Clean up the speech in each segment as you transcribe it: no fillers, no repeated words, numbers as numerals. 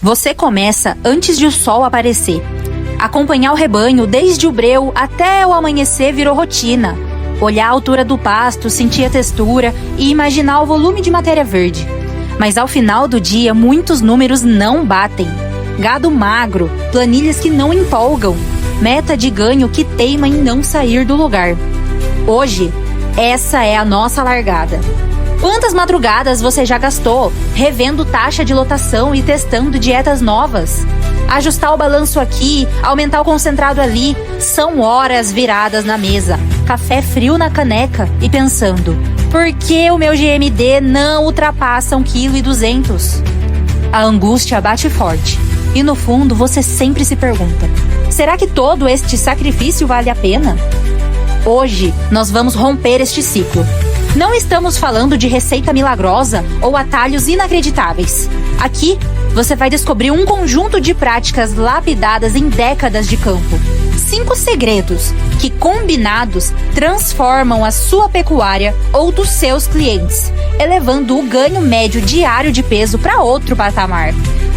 Você começa antes de o sol aparecer. Acompanhar o rebanho desde o breu até o amanhecer virou rotina. Olhar a altura do pasto, sentir a textura e imaginar o volume de matéria verde. Mas ao final do dia, muitos números não batem. Gado magro, planilhas que não empolgam, meta de ganho que teima em não sair do lugar. Hoje, essa é a nossa largada. Quantas madrugadas você já gastou revendo taxa de lotação e testando dietas novas? Ajustar o balanço aqui, aumentar o concentrado ali, são horas viradas na mesa, café frio na caneca e pensando: por que o meu GMD não ultrapassa 1,2 kg? A angústia bate forte e no fundo você sempre se pergunta: será que todo este sacrifício vale a pena? Hoje nós vamos romper este ciclo. Não estamos falando de receita milagrosa ou atalhos inacreditáveis. Aqui, você vai descobrir um conjunto de práticas lapidadas em décadas de campo. 5 segredos que, combinados, transformam a sua pecuária ou dos seus clientes, elevando o ganho médio diário de peso para outro patamar.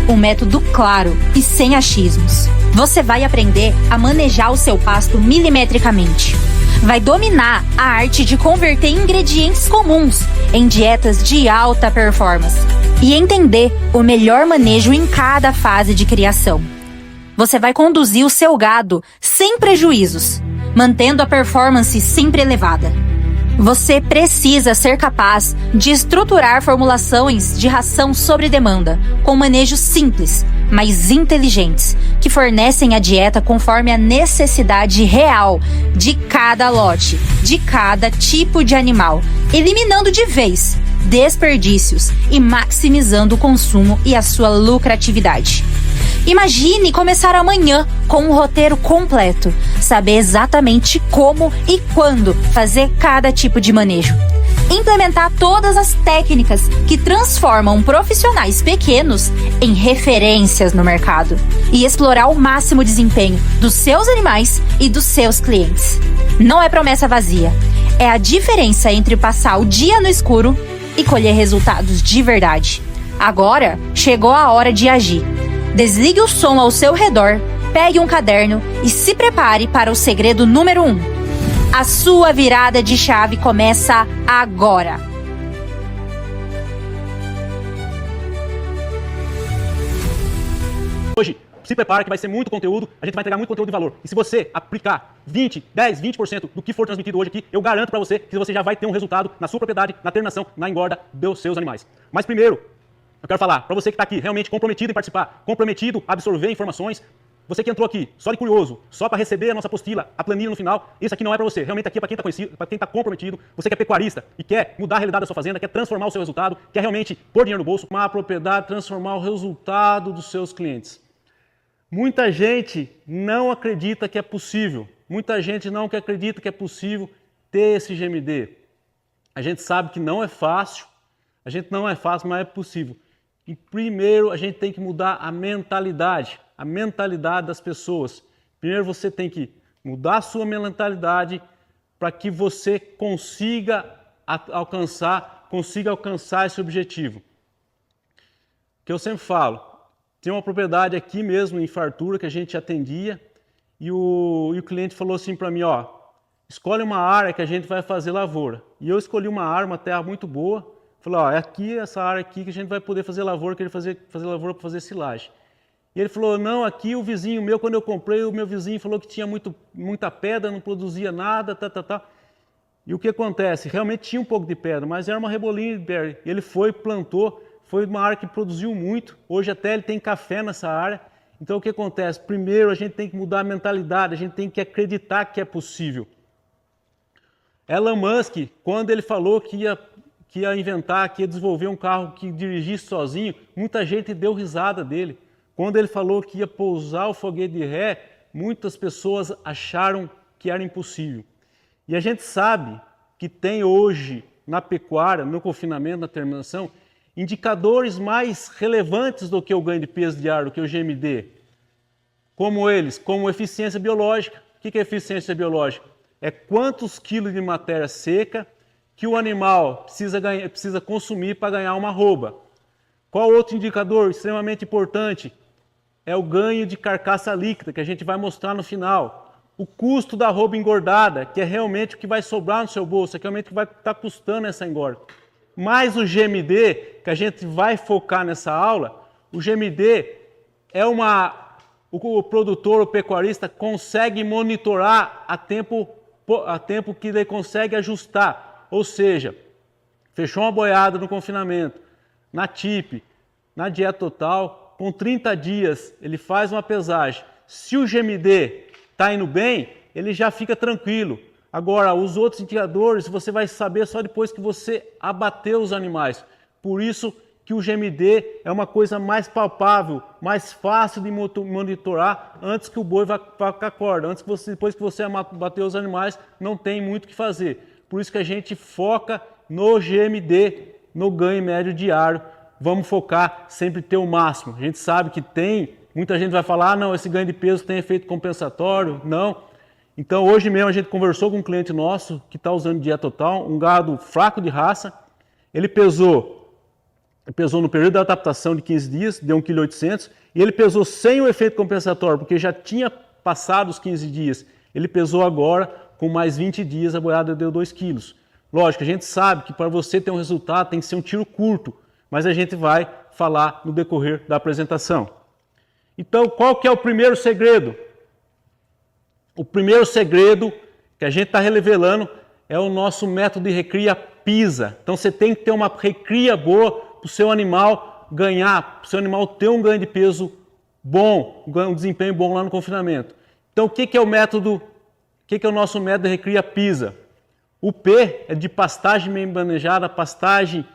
Um método claro e sem achismos. Você vai aprender a manejar o seu pasto milimetricamente. Vai dominar a arte de converter ingredientes comuns em dietas de alta performance e entender o melhor manejo em cada fase de criação. Você vai conduzir o seu gado sem prejuízos, mantendo a performance sempre elevada. Você precisa ser capaz de estruturar formulações de ração sob demanda, com manejos simples, mas inteligentes, que fornecem a dieta conforme a necessidade real de cada lote, de cada tipo de animal, eliminando de vez desperdícios e maximizando o consumo e a sua lucratividade. Imagine começar amanhã com um roteiro completo, saber exatamente como e quando fazer cada tipo de manejo. Implementar todas as técnicas que transformam profissionais pequenos em referências no mercado e explorar o máximo desempenho dos seus animais e dos seus clientes. Não é promessa vazia, é a diferença entre passar o dia no escuro e colher resultados de verdade. Agora chegou a hora de agir. Desligue o som ao seu redor, pegue um caderno e se prepare para o segredo número 1. A sua virada de chave começa agora. Hoje, se prepara que vai ser muito conteúdo, a gente vai entregar muito conteúdo de valor. E se você aplicar 20% do que for transmitido hoje aqui, eu garanto para você que você já vai ter um resultado na sua propriedade, na terminação, na engorda dos seus animais. Mas primeiro, eu quero falar para você que está aqui realmente comprometido em participar, comprometido a absorver informações. Você que entrou aqui só de curioso, só para receber a nossa apostila, a planilha no final, isso aqui não é para você. Realmente aqui é para quem está conhecido, para quem está comprometido. Você que é pecuarista e quer mudar a realidade da sua fazenda, quer transformar o seu resultado, quer realmente pôr dinheiro no bolso, uma propriedade, transformar o resultado dos seus clientes. Muita gente não acredita que é possível. Muita gente não acredita que é possível ter esse GMD. A gente sabe que não é fácil, mas é possível. E primeiro a gente tem que mudar a mentalidade das pessoas. Primeiro você tem que mudar a sua mentalidade para que você consiga alcançar esse objetivo. Que eu sempre falo, tem uma propriedade aqui mesmo em Fartura que a gente atendia e o cliente falou assim para mim, ó, escolhe uma área que a gente vai fazer lavoura. E eu escolhi uma área, uma terra muito boa. Falei, ó, é aqui, essa área aqui que a gente vai poder fazer lavoura, querer fazer lavoura para fazer silagem. E ele falou, não, aqui o vizinho meu, quando eu comprei, o meu vizinho falou que tinha muita pedra, não produzia nada, tá. E o que acontece? Realmente tinha um pouco de pedra, mas era uma rebolinha de berry. Ele foi, plantou, foi uma área que produziu muito. Hoje até ele tem café nessa área. Então o que acontece? Primeiro a gente tem que mudar a mentalidade, a gente tem que acreditar que é possível. Elon Musk, quando ele falou que ia inventar, que ia desenvolver um carro que dirigisse sozinho, muita gente deu risada dele. Quando ele falou que ia pousar o foguete de ré, muitas pessoas acharam que era impossível. E a gente sabe que tem hoje na pecuária, no confinamento, na terminação, indicadores mais relevantes do que o ganho de peso diário, do que o GMD. Como eficiência biológica. O que é eficiência biológica? É quantos quilos de matéria seca que o animal precisa consumir para ganhar uma arroba. Qual outro indicador extremamente importante? É o ganho de carcaça líquida, que a gente vai mostrar no final. O custo da arroba engordada, que é realmente o que vai sobrar no seu bolso, é realmente o que vai estar custando essa engorda. Mais o GMD, que a gente vai focar nessa aula, o GMD é o produtor, o pecuarista, consegue monitorar a tempo que ele consegue ajustar. Ou seja, fechou uma boiada no confinamento, na TIP, na dieta total, com 30 dias ele faz uma pesagem. Se o GMD está indo bem, ele já fica tranquilo. Agora, os outros indicadores você vai saber só depois que você abateu os animais. Por isso que o GMD é uma coisa mais palpável, mais fácil de monitorar antes que o boi vá para a corda. Depois que você abateu os animais, não tem muito o que fazer. Por isso que a gente foca no GMD, no ganho médio diário. Vamos focar sempre ter o máximo. A gente sabe que muita gente vai falar, não, esse ganho de peso tem efeito compensatório. Não. Então hoje mesmo a gente conversou com um cliente nosso que está usando dieta total, um gado fraco de raça. Ele pesou no período da adaptação de 15 dias, deu 1,8 kg, e ele pesou sem o efeito compensatório, porque já tinha passado os 15 dias. Ele pesou agora, com mais 20 dias, a boiada deu 2 kg. Lógico, a gente sabe que para você ter um resultado tem que ser um tiro curto, mas a gente vai falar no decorrer da apresentação. Então, qual que é o primeiro segredo? O primeiro segredo que a gente está revelando é o nosso método de recria PISA. Então, você tem que ter uma recria boa para o seu animal ganhar, para o seu animal ter um ganho de peso bom, um desempenho bom lá no confinamento. Então, o que é o nosso método de recria PISA? O P é de pastagem bem manejada, pastagem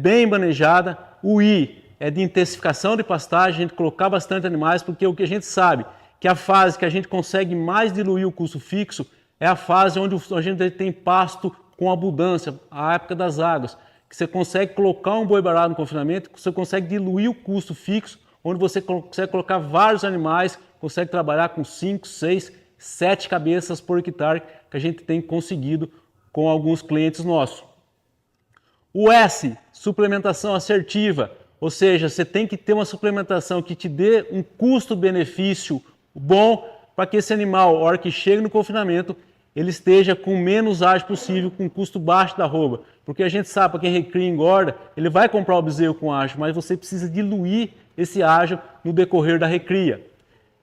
bem manejada. O I é de intensificação de pastagem, a gente colocar bastante animais, porque o que a gente sabe que a fase que a gente consegue mais diluir o custo fixo é a fase onde a gente tem pasto com abundância, a época das águas, que você consegue colocar um boi barato no confinamento, você consegue diluir o custo fixo, onde você consegue colocar vários animais, consegue trabalhar com 5, 6, 7 cabeças por hectare, que a gente tem conseguido com alguns clientes nossos. O S, suplementação assertiva, ou seja, você tem que ter uma suplementação que te dê um custo-benefício bom para que esse animal, a hora que chega no confinamento, ele esteja com o menos ágio possível, com custo baixo da arroba. Porque a gente sabe, para quem recria e engorda, ele vai comprar o bezerro com ágio, mas você precisa diluir esse ágio no decorrer da recria.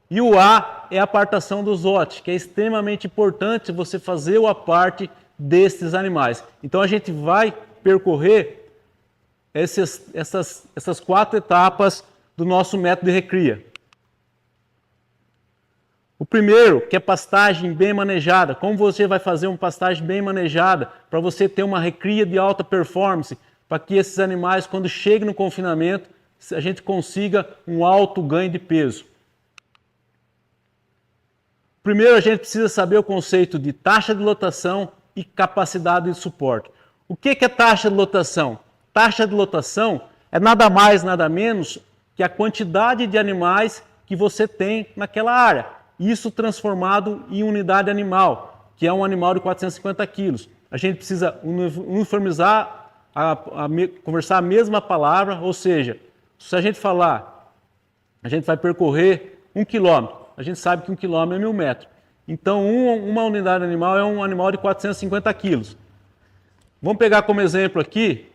E o A é a apartação dos lotes, que é extremamente importante você fazer o aparte desses animais. Então a gente vai percorrer essas 4 etapas do nosso método de recria. O primeiro, que é pastagem bem manejada. Como você vai fazer uma pastagem bem manejada para você ter uma recria de alta performance, para que esses animais, quando cheguem no confinamento, a gente consiga um alto ganho de peso. Primeiro, a gente precisa saber o conceito de taxa de lotação e capacidade de suporte. O que é taxa de lotação? Taxa de lotação é nada mais, nada menos que a quantidade de animais que você tem naquela área. Isso transformado em unidade animal, que é um animal de 450 quilos. A gente precisa uniformizar, conversar a mesma palavra, ou seja, se a gente falar, a gente vai percorrer 1 quilômetro, a gente sabe que 1 quilômetro é 1000 metros. Então, uma unidade animal é um animal de 450 quilos. Vamos pegar como exemplo aqui,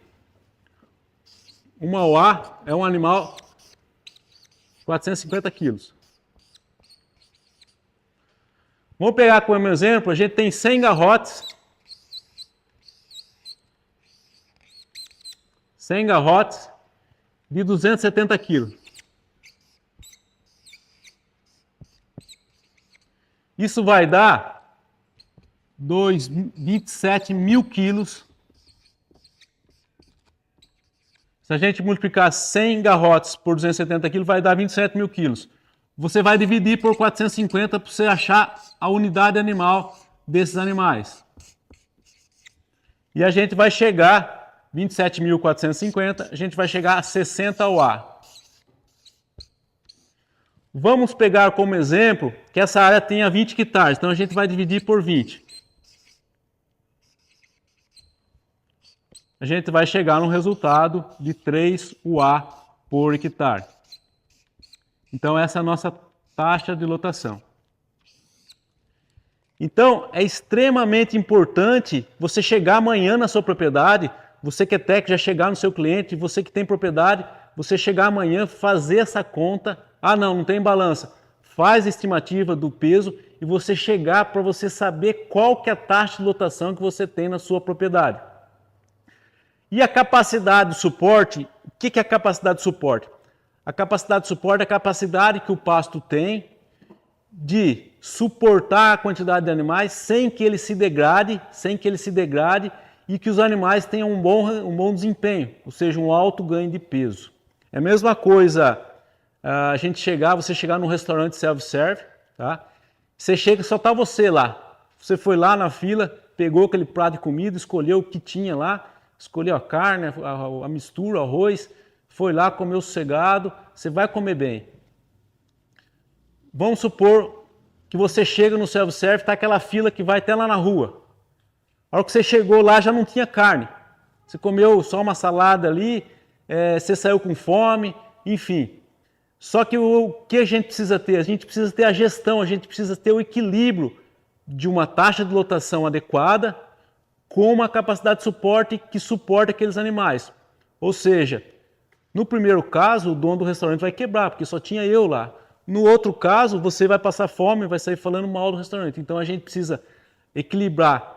uma OA é um animal de 450 quilos. Vamos pegar como exemplo, a gente tem 100 garrotes. 100 garrotes de 270 quilos. Isso vai dar 27 mil quilos. Se a gente multiplicar 100 garrotes por 270 quilos, vai dar 27 mil quilos. Você vai dividir por 450 para você achar a unidade animal desses animais. E a gente vai chegar, 27.450, a gente vai chegar a 60 UA. Vamos pegar como exemplo que essa área tenha 20 hectares, então a gente vai dividir por 20. a gente vai chegar no resultado de 3 UA por hectare. Então, essa é a nossa taxa de lotação. Então, é extremamente importante você chegar amanhã na sua propriedade, você que é técnico, já chegar no seu cliente, você que tem propriedade, você chegar amanhã, fazer essa conta. Ah, não tem balança. Faz a estimativa do peso e você chegar para você saber qual que é a taxa de lotação que você tem na sua propriedade. E a capacidade de suporte, o que é a capacidade de suporte? A capacidade de suporte é a capacidade que o pasto tem de suportar a quantidade de animais sem que ele se degrade, e que os animais tenham um bom desempenho, ou seja, um alto ganho de peso. É a mesma coisa você chegar num restaurante self-serve, tá? Você chega, só está você lá. Você foi lá na fila, pegou aquele prato de comida, escolheu o que tinha lá, escolheu a carne, a mistura, o arroz, foi lá, comeu sossegado, você vai comer bem. Vamos supor que você chega no self-service, está aquela fila que vai até lá na rua. A hora que você chegou lá já não tinha carne. Você comeu só uma salada ali, você saiu com fome, enfim. Só que o que a gente precisa ter? A gente precisa ter a gestão, a gente precisa ter o equilíbrio de uma taxa de lotação adequada com uma capacidade de suporte que suporta aqueles animais. Ou seja, no primeiro caso, o dono do restaurante vai quebrar, porque só tinha eu lá. No outro caso, você vai passar fome, vai sair falando mal do restaurante. Então, a gente precisa equilibrar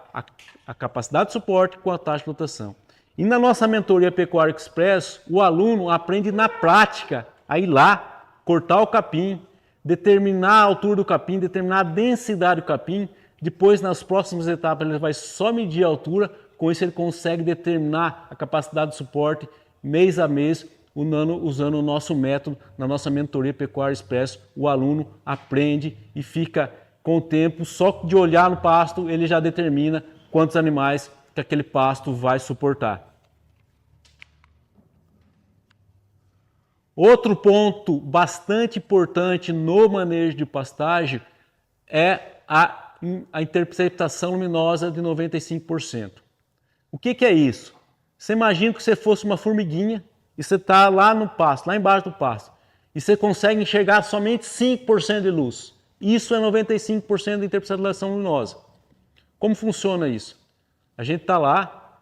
a capacidade de suporte com a taxa de lotação. E na nossa mentoria Pecuária Express, o aluno aprende na prática a ir lá, cortar o capim, determinar a altura do capim, determinar a densidade do capim. Depois, nas próximas etapas, ele vai só medir a altura. Com isso, ele consegue determinar a capacidade de suporte mês a mês, usando o nosso método, na nossa mentoria Pecuária Express. O aluno aprende e fica com o tempo, só de olhar no pasto, ele já determina quantos animais que aquele pasto vai suportar. Outro ponto bastante importante no manejo de pastagem é a interceptação luminosa de 95%. O que é isso? Você imagina que você fosse uma formiguinha e você está lá no pasto, lá embaixo do pasto, e você consegue enxergar somente 5% de luz. Isso é 95% de interceptação luminosa. Como funciona isso? A gente está lá,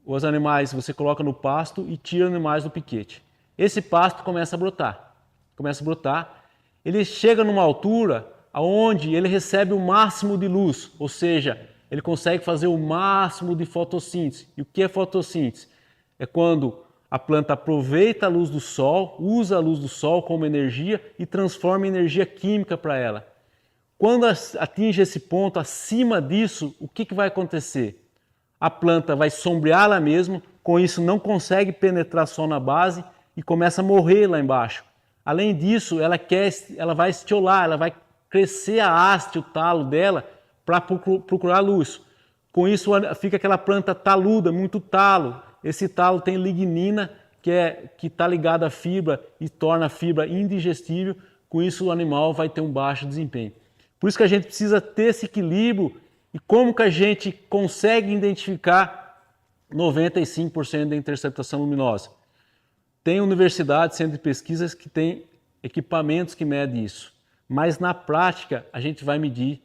os animais você coloca no pasto e tira os animais do piquete. Esse pasto começa a brotar. Ele chega numa altura onde ele recebe o máximo de luz, ou seja, ele consegue fazer o máximo de fotossíntese. E o que é fotossíntese? É quando a planta aproveita a luz do sol, usa a luz do sol como energia e transforma em energia química para ela. Quando atinge esse ponto, acima disso, o que vai acontecer? A planta vai sombrear ela mesma, com isso não consegue penetrar sol na base e começa a morrer lá embaixo. Além disso, ela vai estiolar, ela vai crescer a haste, o talo dela, para procurar luz. Com isso fica aquela planta taluda, muito talo. Esse talo tem lignina, que está ligada à fibra e torna a fibra indigestível. Com isso o animal vai ter um baixo desempenho. Por isso que a gente precisa ter esse equilíbrio. E como que a gente consegue identificar 95% da interceptação luminosa? Tem universidades, centros de pesquisas que têm equipamentos que medem isso. Mas na prática a gente vai medir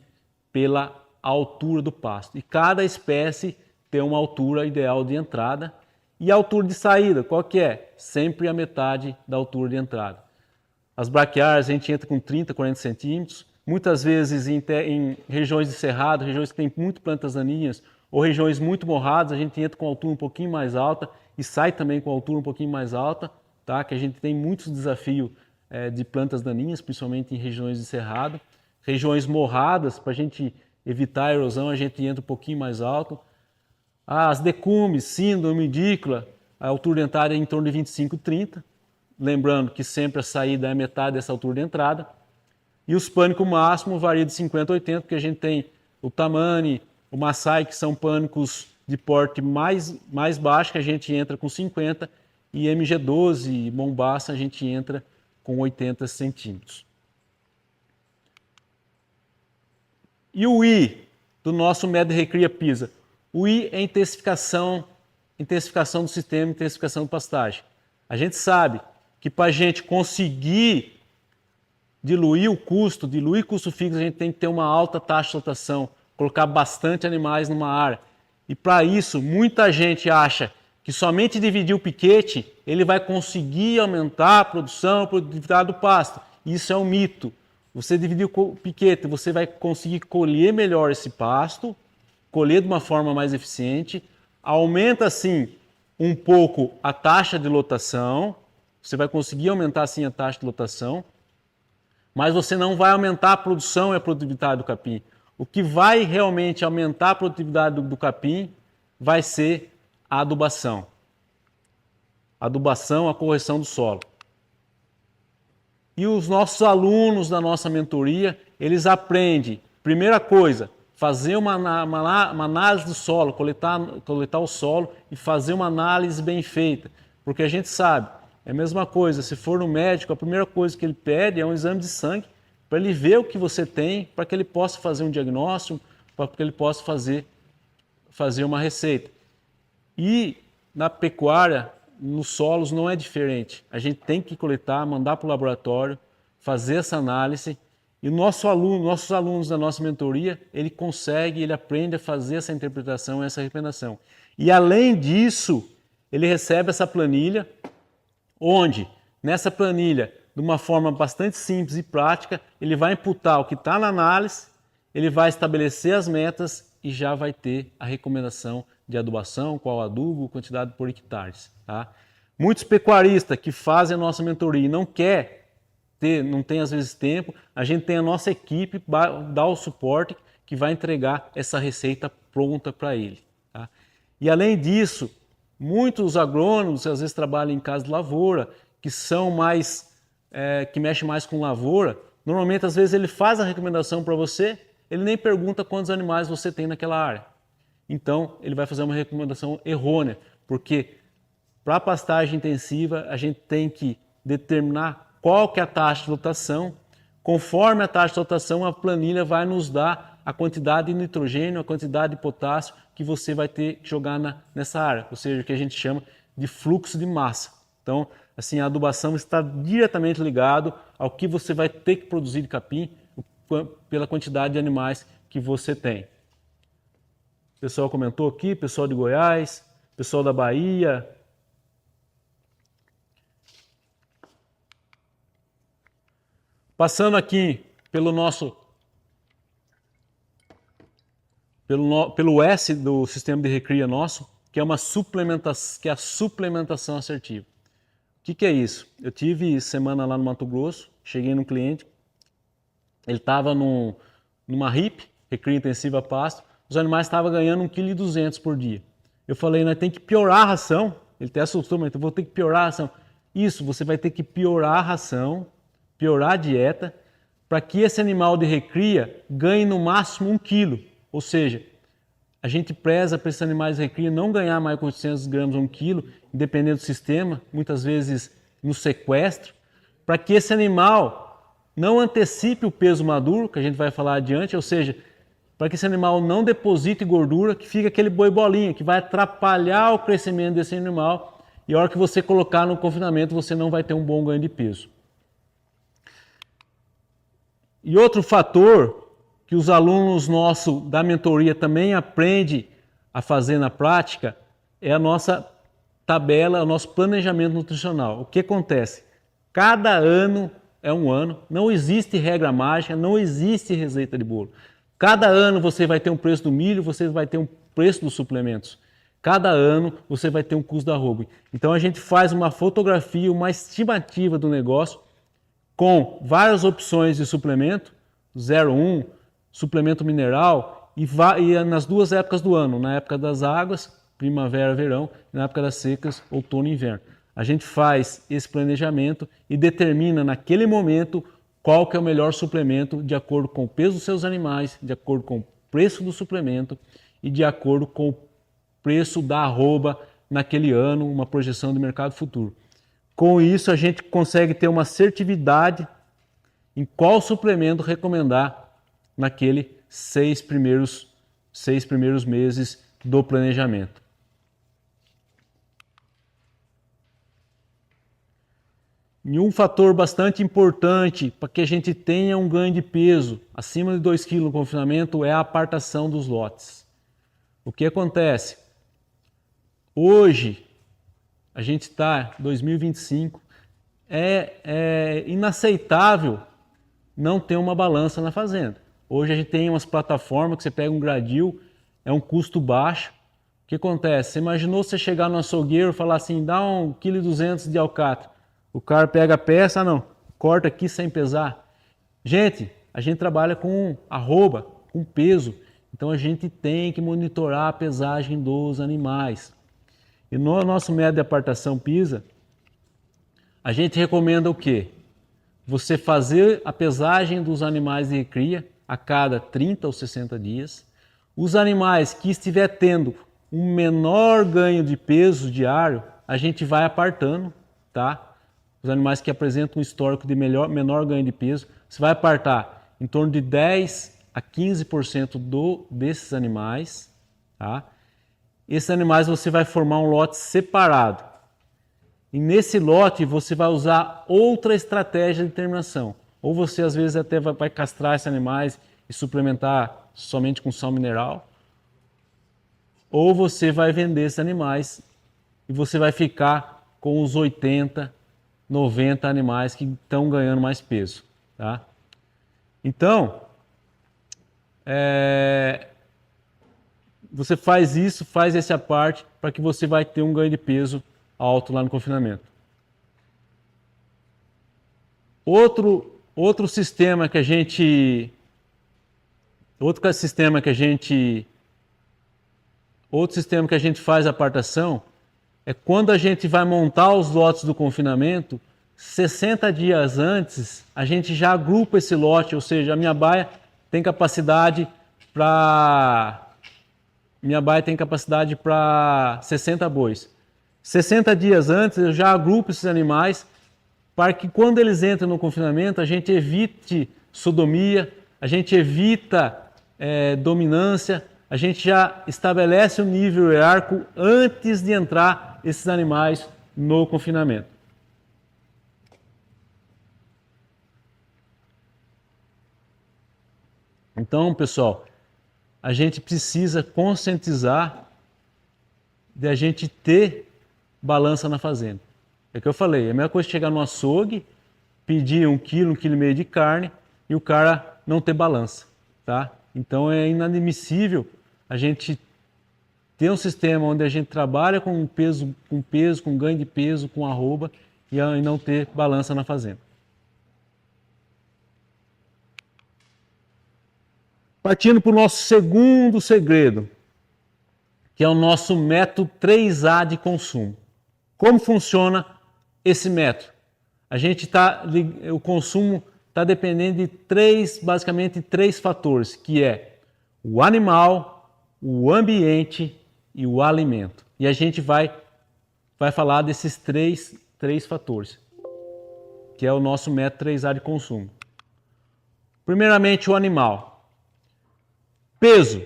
pela altura do pasto. E cada espécie tem uma altura ideal de entrada. E a altura de saída, qual que é? Sempre a metade da altura de entrada. As braquiárias a gente entra com 30, 40 centímetros. Muitas vezes em regiões de cerrado, regiões que tem muito plantas daninhas, ou regiões muito morradas, a gente entra com altura um pouquinho mais alta e sai também com altura um pouquinho mais alta, tá? Que a gente tem muitos desafios de plantas daninhas, principalmente em regiões de cerrado. Regiões morradas, para a gente evitar a erosão, a gente entra um pouquinho mais alto. As decumes, síndrome, edícula, a altura de entrada é em torno de 25, 30. Lembrando que sempre a saída é metade dessa altura de entrada. E os pânicos máximos variam de 50 a 80, porque a gente tem o Tamani, o Maasai, que são pânicos de porte mais baixo, que a gente entra com 50, e MG12 e Mombasa a gente entra com 80 centímetros. E o I do nosso método Recria Pisa? O I é intensificação intensificação do sistema, intensificação de pastagem. A gente sabe que para a gente conseguir diluir custo fixo, a gente tem que ter uma alta taxa de lotação, colocar bastante animais numa área. E para isso, muita gente acha que somente dividir o piquete, ele vai conseguir aumentar a produtividade do pasto. Isso é um mito. Você dividir o piquete, você vai conseguir colher melhor esse pasto, colher de uma forma mais eficiente, aumenta sim um pouco a taxa de lotação, você vai conseguir aumentar sim a taxa de lotação, mas você não vai aumentar a produção e a produtividade do capim. O que vai realmente aumentar a produtividade do capim vai ser a adubação. A adubação, a correção do solo. E os nossos alunos da nossa mentoria, eles aprendem, primeira coisa, fazer uma análise do solo, coletar o solo e fazer uma análise bem feita. Porque a gente sabe, é a mesma coisa, se for no médico, a primeira coisa que ele pede é um exame de sangue para ele ver o que você tem, para que ele possa fazer um diagnóstico, para que ele possa fazer uma receita. E na pecuária, nos solos não é diferente. A gente tem que coletar, mandar para o laboratório, fazer essa análise. E nossos alunos da nossa mentoria, ele aprende a fazer essa interpretação, essa recomendação. E além disso, ele recebe essa planilha, onde nessa planilha, de uma forma bastante simples e prática, ele vai imputar o que está na análise, ele vai estabelecer as metas e já vai ter a recomendação de adubação, qual adubo, quantidade por hectares. Tá? Muitos pecuaristas que fazem a nossa mentoria e não tem às vezes tempo, a gente tem a nossa equipe, dá o suporte que vai entregar essa receita pronta para ele. Tá? E além disso, muitos agrônomos às vezes trabalham em casa de lavoura, que são que mexem mais com lavoura, normalmente às vezes ele faz a recomendação para você, ele nem pergunta quantos animais você tem naquela área. Então ele vai fazer uma recomendação errônea, porque para a pastagem intensiva a gente tem que determinar qual que é a taxa de lotação. Conforme a taxa de lotação, a planilha vai nos dar a quantidade de nitrogênio, a quantidade de potássio que você vai ter que jogar nessa área, ou seja, o que a gente chama de fluxo de massa. Então, assim, a adubação está diretamente ligado ao que você vai ter que produzir de capim pela quantidade de animais que você tem. O pessoal comentou aqui, pessoal de Goiás, pessoal da Bahia. Passando aqui pelo S do sistema de recria nosso, que é a suplementação assertiva. O que é isso? Eu tive semana lá no Mato Grosso, cheguei num cliente, ele estava numa RIP, recria intensiva a pasto, os animais estavam ganhando 1,2 kg por dia. Eu falei, nós temos que piorar a ração. Ele até assustou, mas eu vou ter que piorar a ração. Isso, você vai ter que piorar a ração, piorar a dieta, para que esse animal de recria ganhe no máximo 1 kg. Ou seja, a gente preza para esses animais de recria não ganhar mais de 800 gramas ou 1 kg, independente do sistema, muitas vezes no sequestro, para que esse animal não antecipe o peso maduro, que a gente vai falar adiante, ou seja, para que esse animal não deposite gordura, que fica aquele boi bolinha, que vai atrapalhar o crescimento desse animal, e a hora que você colocar no confinamento, você não vai ter um bom ganho de peso. E outro fator que os alunos nossos da mentoria também aprendem a fazer na prática é a nossa tabela, o nosso planejamento nutricional. O que acontece? Cada ano é um ano, não existe regra mágica, não existe receita de bolo. Cada ano você vai ter um preço do milho, você vai ter um preço dos suplementos. Cada ano você vai ter um custo da arroba. Então a gente faz uma fotografia, uma estimativa do negócio com várias opções de suplemento, 0,1, suplemento mineral e nas duas épocas do ano, na época das águas, primavera, verão, e na época das secas, outono e inverno. A gente faz esse planejamento e determina naquele momento qual que é o melhor suplemento de acordo com o peso dos seus animais, de acordo com o preço do suplemento e de acordo com o preço da arroba naquele ano, uma projeção de mercado futuro. Com isso, a gente consegue ter uma assertividade em qual suplemento recomendar naqueles 6 primeiros meses do planejamento. E um fator bastante importante para que a gente tenha um ganho de peso acima de 2 kg no confinamento é a apartação dos lotes. O que acontece? Hoje, a gente está em 2025, é inaceitável não ter uma balança na fazenda. Hoje a gente tem umas plataformas que você pega um gradil, é um custo baixo. O que acontece? Você imaginou você chegar no açougueiro e falar assim, dá 1,2 kg de alcatra. O cara pega a peça, não, corta aqui sem pesar. Gente, a gente trabalha com arroba, com peso. Então a gente tem que monitorar a pesagem dos animais. E no nosso método de apartação PISA, a gente recomenda o quê? Você fazer a pesagem dos animais de cria a cada 30 ou 60 dias. Os animais que estiver tendo um menor ganho de peso diário, a gente vai apartando, tá? Os animais que apresentam um histórico de menor ganho de peso, você vai apartar em torno de 10 a 15% desses animais, tá? Esses animais você vai formar um lote separado. E nesse lote você vai usar outra estratégia de terminação. Ou você às vezes até vai castrar esses animais e suplementar somente com sal mineral. Ou você vai vender esses animais e você vai ficar com os 80, 90 animais que estão ganhando mais peso. Tá? Então, você faz isso, faz essa parte para que você vai ter um ganho de peso alto lá no confinamento. Outro sistema que a gente faz a apartação é quando a gente vai montar os lotes do confinamento, 60 dias antes, a gente já agrupa esse lote, ou seja, a minha baia tem capacidade para 60 bois. 60 dias antes eu já agrupo esses animais para que quando eles entram no confinamento a gente evite sodomia, a gente evita dominância, a gente já estabelece o nível hierárquico antes de entrar esses animais no confinamento. Então, pessoal, a gente precisa conscientizar de a gente ter balança na fazenda. É o que eu falei, é a mesma coisa chegar no açougue, pedir 1 quilo, 1,5 kg de carne e o cara não ter balança, tá? Então é inadmissível a gente ter um sistema onde a gente trabalha com peso, com ganho de peso, com arroba e não ter balança na fazenda. Partindo para o nosso segundo segredo, que é o nosso método 3A de consumo. Como funciona esse método? O consumo está dependendo de basicamente três fatores, que é o animal, o ambiente e o alimento. E a gente vai falar desses três fatores, que é o nosso método 3A de consumo. Primeiramente, o animal. Peso.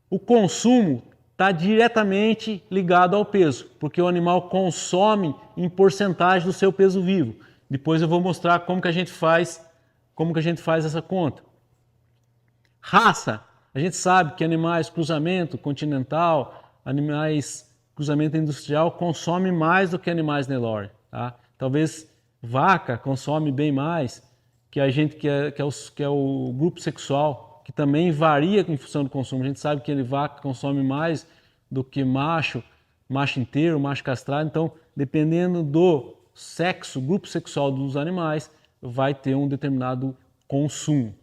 O consumo está diretamente ligado ao peso, porque o animal consome em porcentagem do seu peso vivo. Depois eu vou mostrar como que a gente faz essa conta. Raça. A gente sabe que animais cruzamento continental, animais cruzamento industrial consomem mais do que animais Nelore. Tá? Talvez vaca consome bem mais que a gente que é o grupo sexual, que também varia em função do consumo. A gente sabe que vaca consome mais do que macho inteiro, macho castrado. Então, dependendo do sexo, grupo sexual dos animais, vai ter um determinado consumo.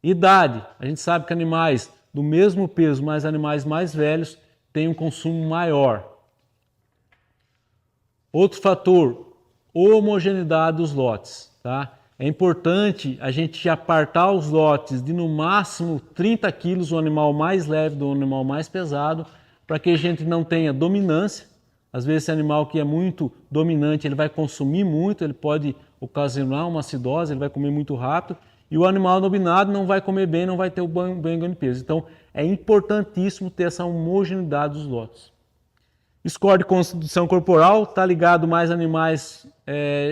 Idade. A gente sabe que animais do mesmo peso, mas animais mais velhos, têm um consumo maior. Outro fator, homogeneidade dos lotes. Tá? É importante a gente apartar os lotes de no máximo 30 quilos, o animal mais leve do animal mais pesado, para que a gente não tenha dominância. Às vezes esse animal que é muito dominante, ele vai consumir muito, ele pode ocasionar uma acidose, ele vai comer muito rápido, e o animal dominado não vai comer bem, não vai ter o bem ganho de peso. Então é importantíssimo ter essa homogeneidade dos lotes. Score de constituição corporal está ligado mais a animais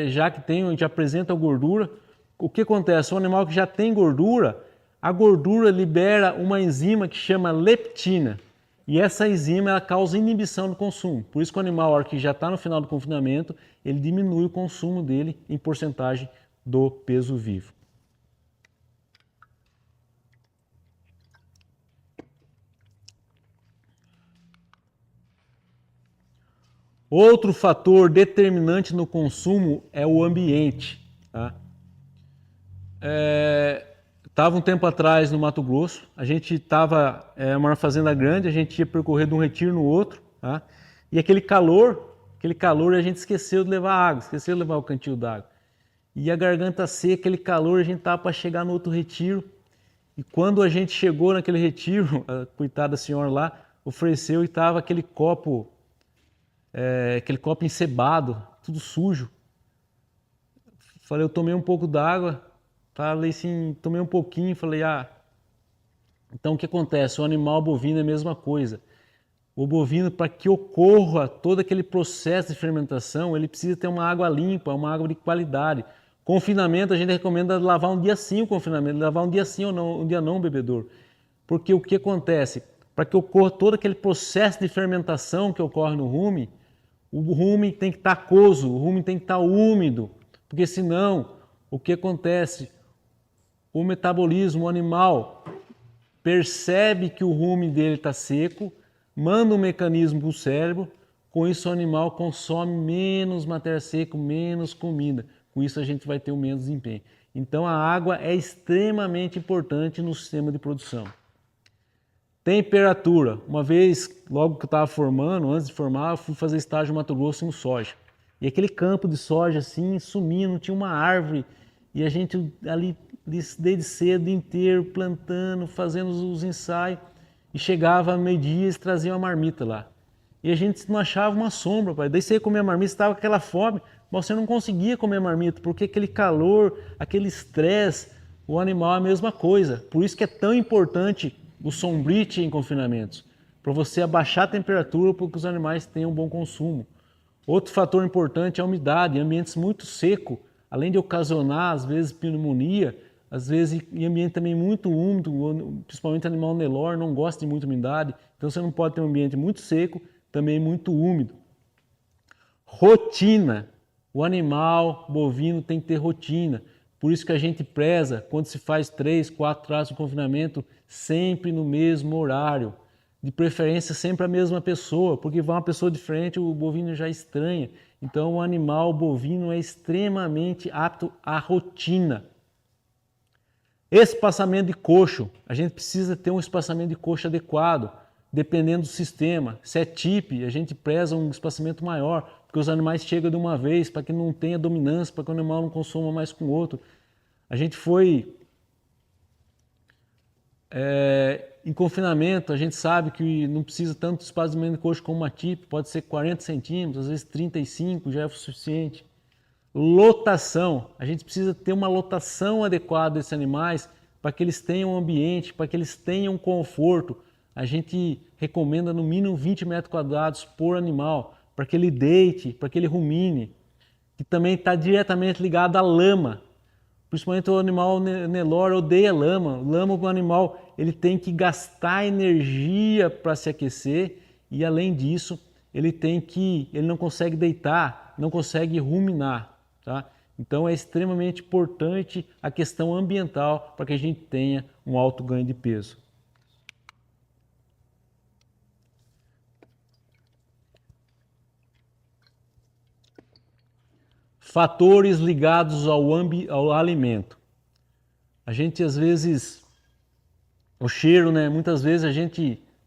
já que tem, a gente apresenta a gordura, o que acontece? O animal que já tem gordura, a gordura libera uma enzima que chama leptina. E essa enzima ela causa inibição do consumo. Por isso que o animal, a hora que já está no final do confinamento, ele diminui o consumo dele em porcentagem do peso vivo. Outro fator determinante no consumo é o ambiente. Tá? Estava um tempo atrás no Mato Grosso, a gente estava uma fazenda grande, a gente ia percorrer de um retiro no outro, tá? E aquele calor a gente esqueceu de levar água, esqueceu de levar o cantil d'água. E a garganta seca, aquele calor, a gente estava para chegar no outro retiro. E quando a gente chegou naquele retiro, a coitada senhora lá ofereceu e estava aquele copo encebado, tudo sujo. Falei, eu tomei um pouco d'água. Falei assim, tomei um pouquinho, falei, então o que acontece? O animal bovino é a mesma coisa. O bovino, para que ocorra todo aquele processo de fermentação, ele precisa ter uma água limpa, uma água de qualidade. Confinamento, a gente recomenda lavar um dia sim o confinamento, lavar um dia sim ou não, um dia não o bebedouro. Porque o que acontece? Para que ocorra todo aquele processo de fermentação que ocorre no rumen, o rumen tem que estar aquoso, o rumen tem que estar úmido, porque senão, o que acontece? O metabolismo, o animal percebe que o rumen dele está seco, manda um mecanismo para o cérebro, com isso o animal consome menos matéria seca, menos comida, com isso a gente vai ter um menos desempenho. Então a água é extremamente importante no sistema de produção. Temperatura, uma vez, logo que eu estava formando, antes de formar, eu fui fazer estágio no Mato Grosso no soja. E aquele campo de soja assim, sumindo, tinha uma árvore, e a gente ali desde cedo inteiro plantando, fazendo os ensaios, e chegava meio-dia e trazia uma marmita lá. E a gente não achava uma sombra, pai. Daí você ia comer a marmita, estava com aquela fome, mas você não conseguia comer a marmita, porque aquele calor, aquele estresse, o animal é a mesma coisa. Por isso que é tão importante o sombrite em confinamentos, para você abaixar a temperatura para que os animais tenham um bom consumo. Outro fator importante é a umidade. Em ambientes muito secos, além de ocasionar, às vezes, pneumonia, às vezes em ambiente também muito úmido, principalmente animal Nelore, não gosta de muita umidade, então você não pode ter um ambiente muito seco, também muito úmido. Rotina. O animal bovino tem que ter rotina. Por isso que a gente preza, quando se faz 3, 4 traços de confinamento, sempre no mesmo horário. De preferência sempre a mesma pessoa, porque vai uma pessoa diferente, o bovino já estranha. Então o animal bovino é extremamente apto à rotina. Espaçamento de coxo. A gente precisa ter um espaçamento de coxo adequado, dependendo do sistema. Se é TIP, a gente preza um espaçamento maior, porque os animais chegam de uma vez, para que não tenha dominância, para que o animal não consuma mais com o outro. A gente foi em confinamento, a gente sabe que não precisa tanto espaçamento de coxo como uma TIP, pode ser 40 centímetros, às vezes 35 já é o suficiente. Lotação, a gente precisa ter uma lotação adequada desses animais para que eles tenham ambiente, para que eles tenham conforto. A gente recomenda no mínimo 20 metros quadrados por animal, para que ele deite, para que ele rumine, que também está diretamente ligado à lama. Principalmente o animal Nelore odeia lama. Lama, o animal, ele tem que gastar energia para se aquecer e, além disso, ele não consegue deitar, não consegue ruminar. Tá? Então é extremamente importante a questão ambiental para que a gente tenha um alto ganho de peso. Fatores ligados ao alimento. A gente às vezes, o cheiro, né? Muitas vezes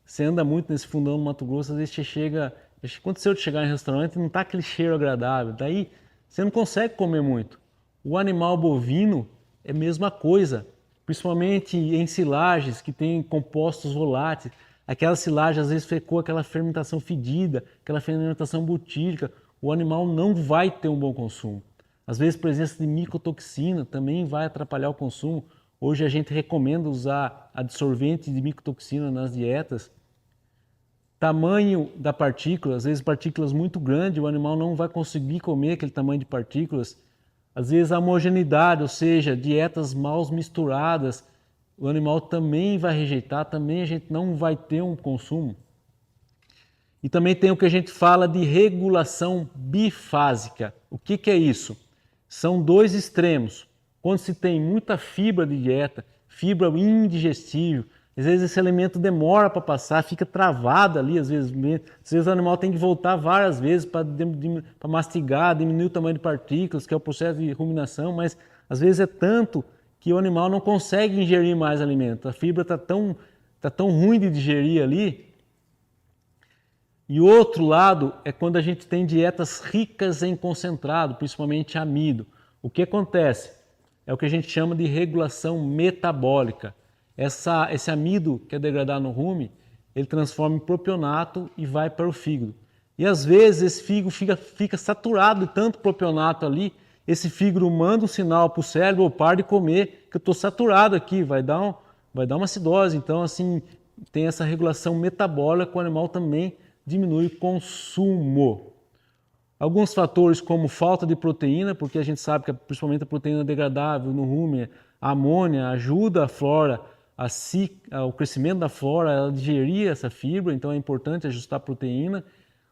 você anda muito nesse fundão do Mato Grosso, às vezes você chega, aconteceu de chegar em restaurante e não está aquele cheiro agradável, daí você não consegue comer muito. O animal bovino é a mesma coisa, principalmente em silagens que tem compostos voláteis. Aquela silagem às vezes ficou aquela fermentação fedida, aquela fermentação butírica, o animal não vai ter um bom consumo. Às vezes a presença de micotoxina também vai atrapalhar o consumo. Hoje a gente recomenda usar adsorvente de micotoxina nas dietas. tamanho da partícula, às vezes partículas muito grandes, o animal não vai conseguir comer aquele tamanho de partículas. Às vezes a homogeneidade, ou seja, dietas mal misturadas, o animal também vai rejeitar, também a gente não vai ter um consumo. E também tem o que a gente fala de regulação bifásica. O que é isso? São dois extremos. Quando se tem muita fibra de dieta, fibra indigestível, às vezes esse alimento demora para passar, fica travado ali, às vezes o animal tem que voltar várias vezes para mastigar, diminuir o tamanho de partículas, que é o processo de ruminação, mas às vezes é tanto que o animal não consegue ingerir mais alimento. A fibra está tão ruim de digerir ali. E o outro lado é quando a gente tem dietas ricas em concentrado, principalmente amido. O que acontece? É o que a gente chama de regulação metabólica. Esse amido que é degradado no rumen, ele transforma em propionato e vai para o fígado. E às vezes esse fígado fica saturado de tanto propionato ali, esse fígado manda um sinal para o cérebro, para de comer, que eu estou saturado aqui, vai dar uma acidose. Então assim, tem essa regulação metabólica, o animal também diminui o consumo. Alguns fatores como falta de proteína, porque a gente sabe que principalmente a proteína degradável no rumen, a amônia ajuda a flora, o crescimento da flora, a digerir essa fibra, então é importante ajustar a proteína.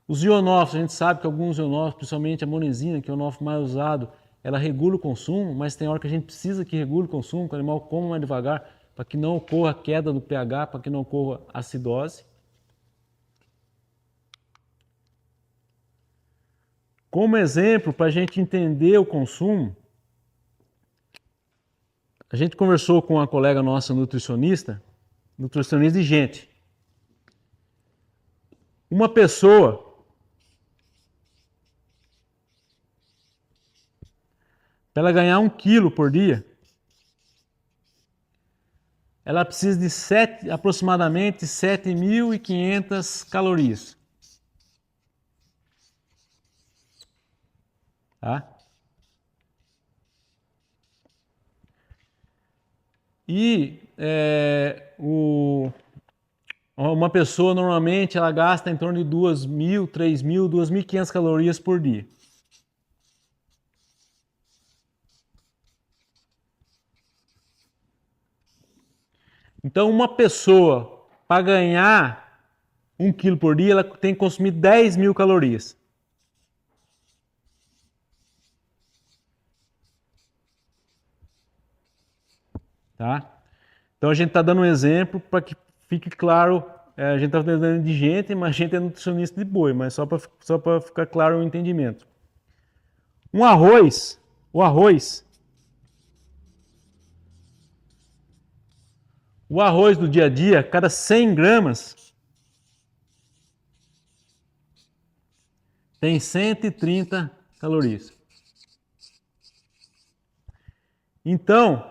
Os ionófilos, a gente sabe que alguns ionófilos, principalmente a monesina, que é o ionófilo mais usado, ela regula o consumo, mas tem hora que a gente precisa que regule o consumo, que o animal coma mais devagar, para que não ocorra queda do pH, para que não ocorra acidose. Como exemplo, para a gente entender o consumo, a gente conversou com uma colega nossa nutricionista de gente. Uma pessoa, para ela ganhar 1 quilo por dia, ela precisa de aproximadamente 7.500 calorias. Tá? E uma pessoa normalmente ela gasta em torno de 2.000, 3.000, 2.500 calorias por dia. Então uma pessoa para ganhar 1 quilo por dia ela tem que consumir 10.000 calorias. Tá? Então a gente está dando um exemplo para que fique claro, a gente está falando de gente, mas a gente é nutricionista de boi, mas só para ficar claro o entendimento. O arroz do dia a dia, cada 100 gramas tem 130 calorias. Então,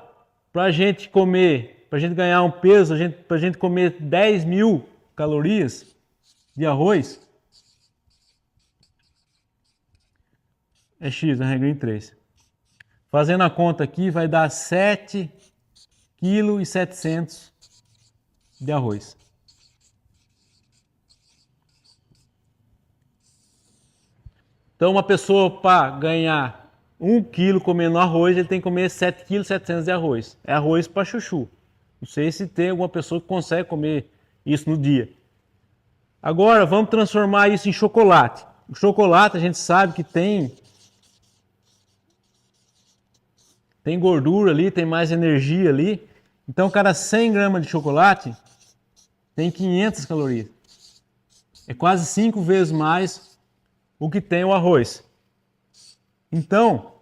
para a gente ganhar um peso, para a gente comer 10.000 calorias de arroz, é X, a regra em 3. Fazendo a conta aqui, vai dar 7,7 kg de arroz. Então, uma pessoa para ganhar 1 quilo comendo arroz, ele tem que comer 7,7 kg de arroz. É arroz para chuchu. Não sei se tem alguma pessoa que consegue comer isso no dia. Agora, vamos transformar isso em chocolate. O chocolate, a gente sabe que tem gordura ali, tem mais energia ali. Então, cada 100 gramas de chocolate tem 500 calorias. É quase 5 vezes mais o que tem o arroz. Então,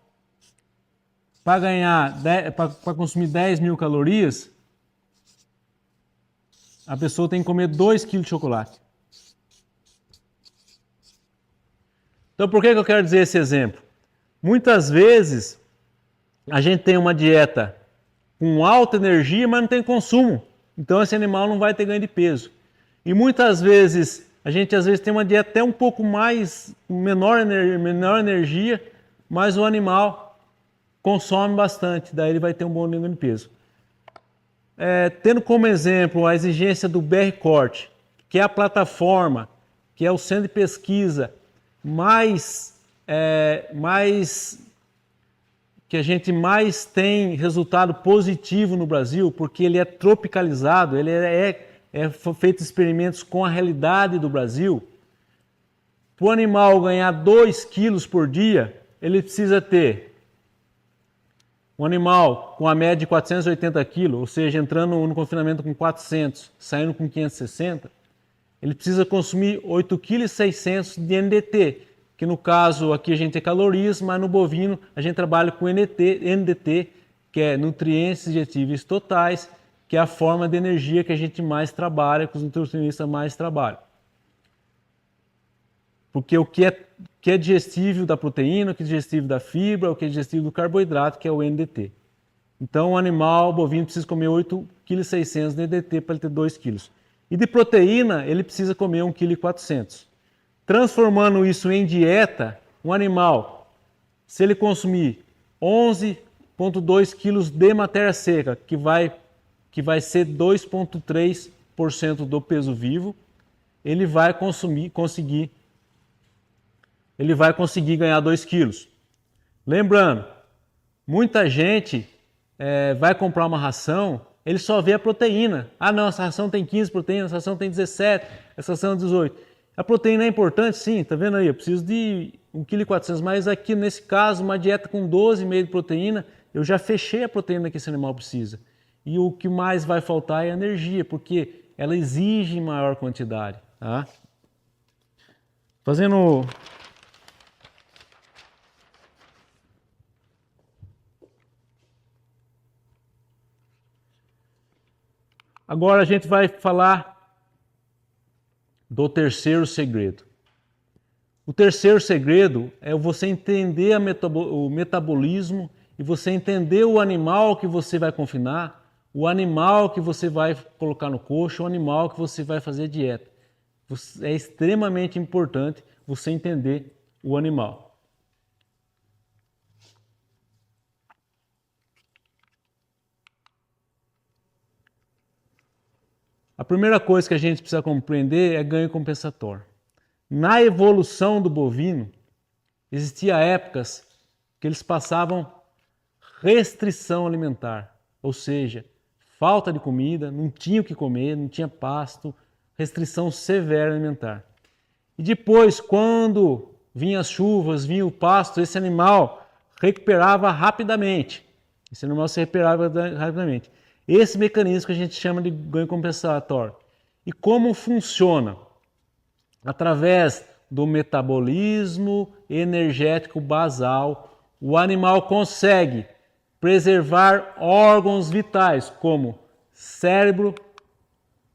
para consumir 10.000 calorias, a pessoa tem que comer 2 kg de chocolate. Então, por que eu quero dizer esse exemplo? Muitas vezes, a gente tem uma dieta com alta energia, mas não tem consumo. Então, esse animal não vai ter ganho de peso. E muitas vezes, a gente tem uma dieta até um pouco mais, menor energia, mas o animal consome bastante, daí ele vai ter um bom ganho de peso. Tendo como exemplo a exigência do BR Corte, que é a plataforma que é o centro de pesquisa que a gente mais tem resultado positivo no Brasil, porque ele é tropicalizado, ele é feito experimentos com a realidade do Brasil. Para o animal ganhar 2 quilos por dia, ele precisa ter um animal com a média de 480 quilos, ou seja, entrando no confinamento com 400, saindo com 560, ele precisa consumir 8,6 kg de NDT, que no caso aqui a gente é calorias, mas no bovino a gente trabalha com NDT, que é nutrientes digestíveis totais, que é a forma de energia que a gente mais trabalha, que os nutricionistas mais trabalham. Porque o que é digestível da proteína, o que é digestível da fibra, o que é digestível do carboidrato, que é o NDT. Então o animal bovino precisa comer 8,6 kg de NDT para ele ter 2 kg. E de proteína ele precisa comer 1,4 kg. Transformando isso em dieta, um animal, se ele consumir 11,2 kg de matéria seca, que vai ser 2,3% do peso vivo, ele vai conseguir ganhar 2 quilos. Lembrando, muita gente vai comprar uma ração, ele só vê a proteína. Ah não, essa ração tem 15 proteínas, essa ração tem 17, essa ração tem 18. A proteína é importante, sim, tá vendo aí? Eu preciso de 1,4 kg, mas aqui nesse caso, uma dieta com 12,5 de proteína, eu já fechei a proteína que esse animal precisa. E o que mais vai faltar é a energia, porque ela exige maior quantidade. Tá? Fazendo... Agora a gente vai falar do terceiro segredo. O terceiro segredo é você entender o metabolismo e você entender o animal que você vai confinar, o animal que você vai colocar no coxo, o animal que você vai fazer dieta. É extremamente importante você entender o animal. A primeira coisa que a gente precisa compreender é ganho compensatório. Na evolução do bovino, existia épocas que eles passavam restrição alimentar, ou seja, falta de comida, não tinha o que comer, não tinha pasto, restrição severa alimentar. E depois, quando vinham as chuvas, vinha o pasto, esse animal recuperava rapidamente. Esse animal se recuperava rapidamente. Esse mecanismo que a gente chama de ganho compensatório. E como funciona? Através do metabolismo energético basal, o animal consegue preservar órgãos vitais como cérebro,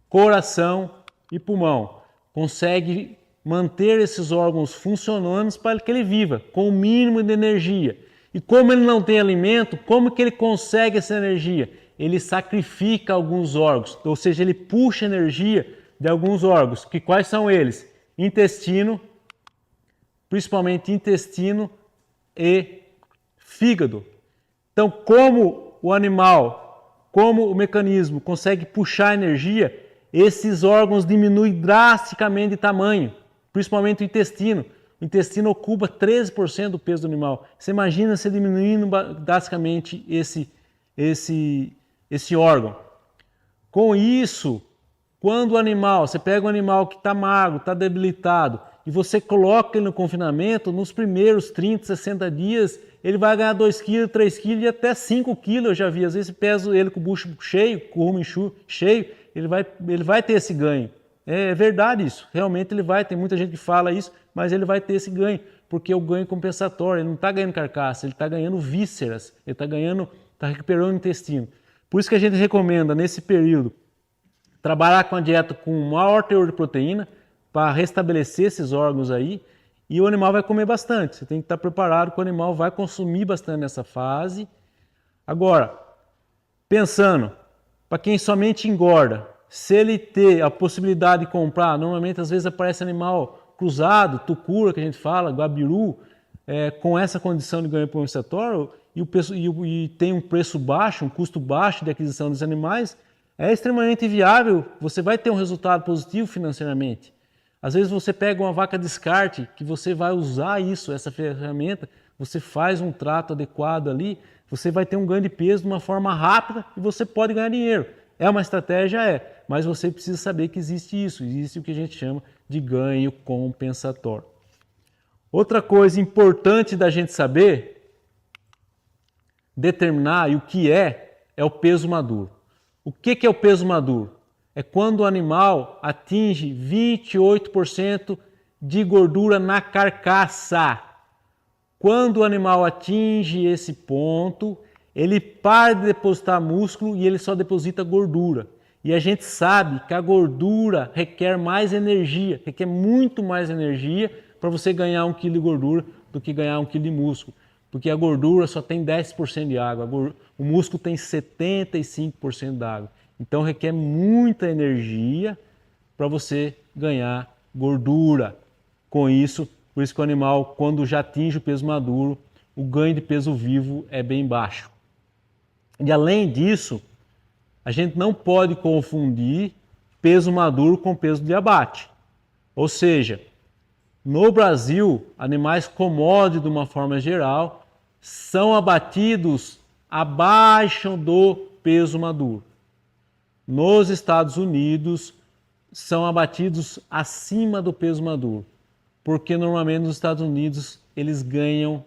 coração e pulmão. Consegue manter esses órgãos funcionando para que ele viva com o mínimo de energia. E como ele não tem alimento, como que ele consegue essa energia? Ele sacrifica alguns órgãos, ou seja, ele puxa energia de alguns órgãos. Que quais são eles? Intestino, principalmente intestino e fígado. Então, como o animal, como o mecanismo consegue puxar energia, esses órgãos diminuem drasticamente de tamanho, principalmente o intestino. O intestino ocupa 13% do peso do animal. Você imagina se diminuindo drasticamente esse órgão. Com isso, quando o animal, você pega um animal que está magro, está debilitado, e você coloca ele no confinamento, nos primeiros 30, 60 dias, ele vai ganhar 2 kg, 3 kg e até 5 kg, eu já vi. Às vezes peso ele com o bucho cheio, com o rumo cheio, ele vai ter esse ganho. É verdade isso, realmente ele vai, tem muita gente que fala isso, mas ele vai ter esse ganho, porque é o ganho compensatório, ele não está ganhando carcaça, ele está ganhando vísceras, ele está recuperando o intestino. Por isso que a gente recomenda, nesse período, trabalhar com a dieta com maior teor de proteína para restabelecer esses órgãos aí, e o animal vai comer bastante. Você tem que estar preparado que o animal vai consumir bastante nessa fase. Agora, pensando, para quem somente engorda, se ele ter a possibilidade de comprar, normalmente às vezes aparece animal cruzado, tucura que a gente fala, guabiru, com essa condição de ganho compensatório, e tem um preço baixo, um custo baixo de aquisição dos animais, é extremamente viável, você vai ter um resultado positivo financeiramente. Às vezes você pega uma vaca descarte, que você vai usar isso, essa ferramenta, você faz um trato adequado ali, você vai ter um ganho de peso de uma forma rápida e você pode ganhar dinheiro. É uma estratégia? É, mas você precisa saber que existe isso, existe o que a gente chama de ganho compensatório. Outra coisa importante da gente saber, determinar e o que é o peso maduro. O que é o peso maduro? É quando o animal atinge 28% de gordura na carcaça. Quando o animal atinge esse ponto, ele para de depositar músculo e ele só deposita gordura. E a gente sabe que a gordura requer mais energia, requer muito mais energia para você ganhar 1 kg de gordura do que ganhar 1 kg de músculo. Porque a gordura só tem 10% de água, o músculo tem 75% da água. Então requer muita energia para você ganhar gordura. Com isso, por isso que o animal, quando já atinge o peso maduro, o ganho de peso vivo é bem baixo. E além disso, a gente não pode confundir peso maduro com peso de abate. Ou seja, no Brasil, animais commodities de uma forma geral são abatidos abaixo do peso maduro. Nos Estados Unidos, são abatidos acima do peso maduro, porque normalmente nos Estados Unidos eles ganham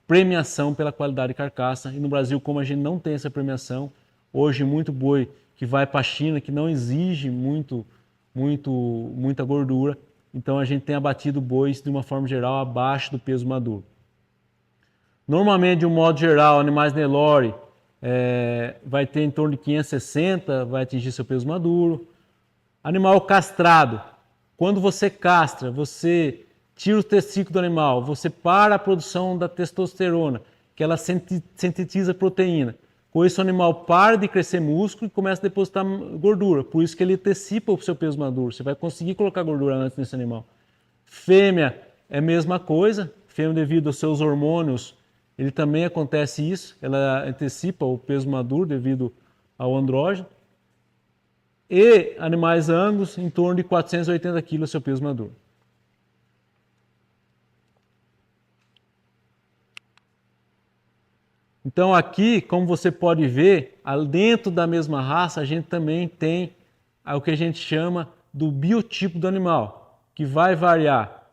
premiação pela qualidade de carcaça, e no Brasil, como a gente não tem essa premiação, hoje muito boi que vai para a China, que não exige muita gordura, então a gente tem abatido bois de uma forma geral abaixo do peso maduro. Normalmente, de um modo geral, animais Nelore vai ter em torno de 560, vai atingir seu peso maduro. Animal castrado, quando você castra, você tira o testículo do animal, você para a produção da testosterona, que ela sintetiza proteína. Com isso o animal para de crescer músculo e começa a depositar gordura, por isso que ele antecipa o seu peso maduro, você vai conseguir colocar gordura antes nesse animal. Fêmea é a mesma coisa, fêmea devido aos seus hormônios, ele também acontece isso, ela antecipa o peso maduro devido ao andrógeno. E animais angus, em torno de 480 kg seu peso maduro. Então aqui, como você pode ver, dentro da mesma raça, a gente também tem o que a gente chama do biotipo do animal, que vai variar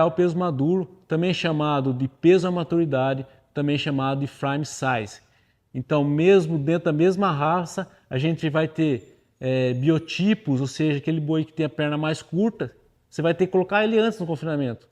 o peso maduro, também chamado de peso à maturidade, também chamado de frame size. Então, mesmo dentro da mesma raça, a gente vai ter biotipos, ou seja, aquele boi que tem a perna mais curta, você vai ter que colocar ele antes no confinamento,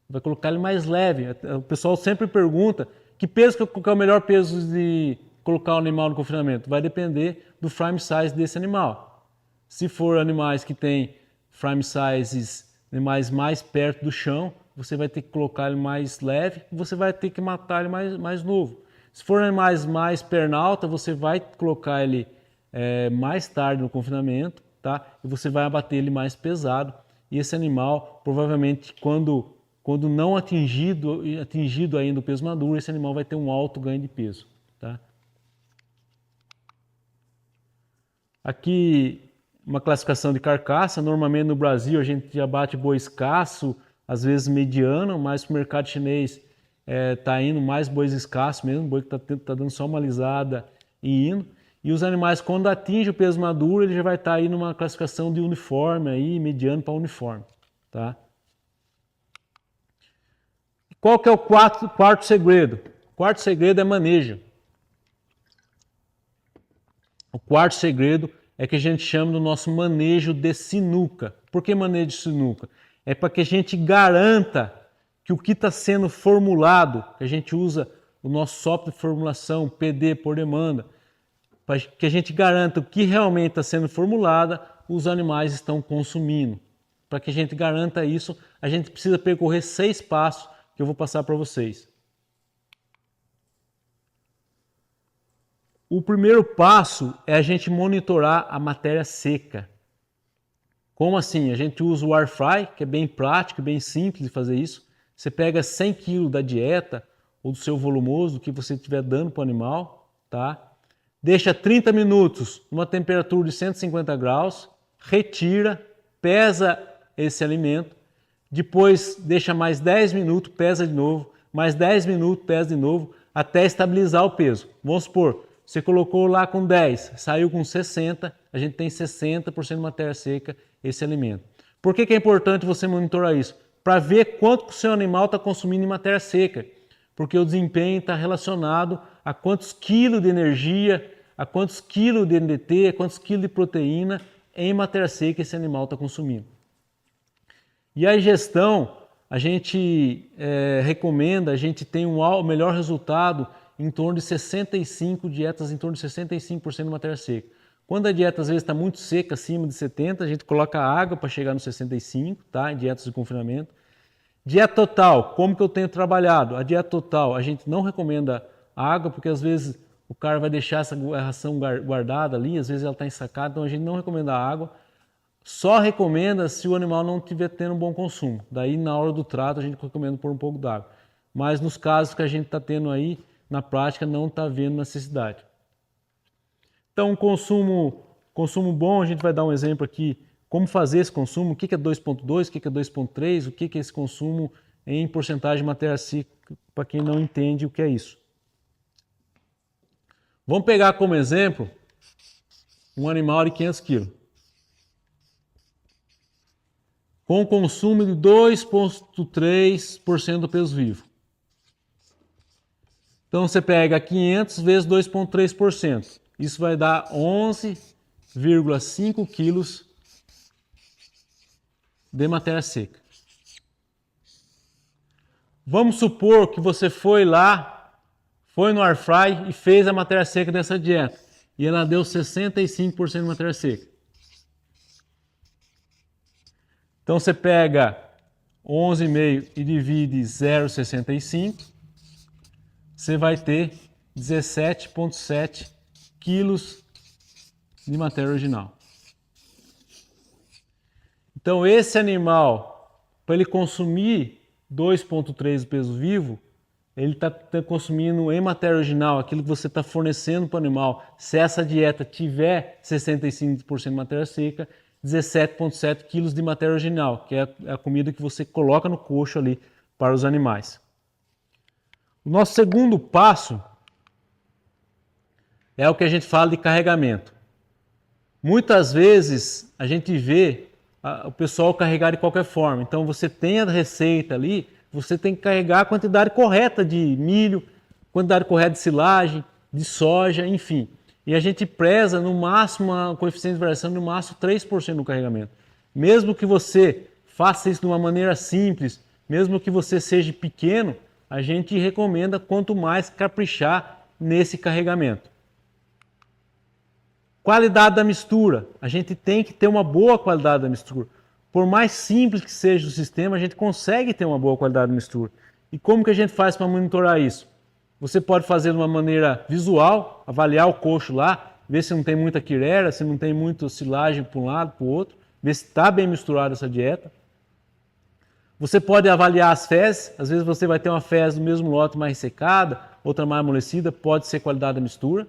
vai colocar ele mais leve. O pessoal sempre pergunta que é o melhor peso de colocar o animal no confinamento. Vai depender do frame size desse animal. Se for animais que têm frame sizes animais mais perto do chão, você vai ter que colocar ele mais leve e você vai ter que matar ele mais novo. Se for animais mais perna alta, você vai colocar ele mais tarde no confinamento, tá? E você vai abater ele mais pesado. E esse animal, provavelmente, quando não atingido ainda o peso maduro, esse animal vai ter um alto ganho de peso, tá? Aqui, uma classificação de carcaça. Normalmente no Brasil a gente abate boi escasso, às vezes mediano, mas para o mercado chinês está indo mais bois escassos mesmo, boi que está dando só uma alisada e indo. E os animais, quando atinge o peso maduro, ele já vai estar aí numa classificação de uniforme, aí, mediano para uniforme, tá? Qual que é o quarto segredo? O quarto segredo é manejo. O quarto segredo é que a gente chama do nosso manejo de sinuca. Por que manejo de sinuca? É para que a gente garanta que o que está sendo formulado, que a gente usa o nosso software de formulação, PD por demanda, para que a gente garanta o que realmente está sendo formulado, os animais estão consumindo. Para que a gente garanta isso, a gente precisa percorrer 6 passos que eu vou passar para vocês. O primeiro passo é a gente monitorar a matéria seca. Como assim? A gente usa o air fry, que é bem prático, bem simples de fazer isso. Você pega 100 kg da dieta ou do seu volumoso, do que você estiver dando para o animal, tá? Deixa 30 minutos numa temperatura de 150 graus, retira pesa esse alimento, depois deixa mais 10 minutos, pesa de novo, mais 10 minutos, pesa de novo, até estabilizar o peso. Vamos supor, você colocou lá com 10, saiu com 60, a gente tem 60% de matéria seca esse alimento. Por que é importante você monitorar isso? Para ver quanto que o seu animal está consumindo em matéria seca, porque o desempenho está relacionado a quantos quilos de energia, a quantos quilos de NDT, a quantos quilos de proteína em matéria seca esse animal está consumindo. E a ingestão, a gente recomenda, a gente tem um melhor resultado em torno de 65 dietas, em torno de 65% de matéria seca. Quando a dieta às vezes está muito seca, acima de 70, a gente coloca água para chegar no 65, tá? Em dietas de confinamento. Dieta total, como que eu tenho trabalhado? A dieta total, a gente não recomenda água, porque às vezes o cara vai deixar essa ração guardada ali, às vezes ela está ensacada, então a gente não recomenda água. Só recomenda se o animal não estiver tendo um bom consumo. Daí, na hora do trato, a gente recomenda pôr um pouco d'água. Mas nos casos que a gente está tendo aí, na prática, não está havendo necessidade. Então, consumo bom, a gente vai dar um exemplo aqui, como fazer esse consumo, o que é 2.2, o que é 2.3, o que é esse consumo em porcentagem de matéria seca, para quem não entende o que é isso. Vamos pegar como exemplo um animal de 500 kg. Com consumo de 2,3% do peso vivo. Então você pega 500 vezes 2,3%. Isso vai dar 11,5 quilos de matéria seca. Vamos supor que você foi lá, foi no Airfry e fez a matéria seca dessa dieta. E ela deu 65% de matéria seca. Então você pega 11,5 e divide 0,65, você vai ter 17,7 quilos de matéria original. Então esse animal, para ele consumir 2,3 do peso vivo, ele está consumindo em matéria original aquilo que você está fornecendo para o animal. Se essa dieta tiver 65% de matéria seca, 17,7 quilos de matéria original, que é a comida que você coloca no coxo ali para os animais. O nosso segundo passo é o que a gente fala de carregamento. Muitas vezes a gente vê o pessoal carregar de qualquer forma. Então você tem a receita ali, você tem que carregar a quantidade correta de milho, quantidade correta de silagem, de soja, enfim. E a gente preza no máximo a coeficiente de variação no máximo 3% no carregamento. Mesmo que você faça isso de uma maneira simples, mesmo que você seja pequeno, a gente recomenda quanto mais caprichar nesse carregamento. Qualidade da mistura. A gente tem que ter uma boa qualidade da mistura. Por mais simples que seja o sistema, a gente consegue ter uma boa qualidade da mistura. E como que a gente faz para monitorar isso? Você pode fazer de uma maneira visual, avaliar o coxo lá, ver se não tem muita quirera, se não tem muita silagem para um lado, para o outro, ver se está bem misturada essa dieta. Você pode avaliar as fezes, às vezes você vai ter uma fezes do mesmo lote mais ressecada, outra mais amolecida, pode ser qualidade da mistura.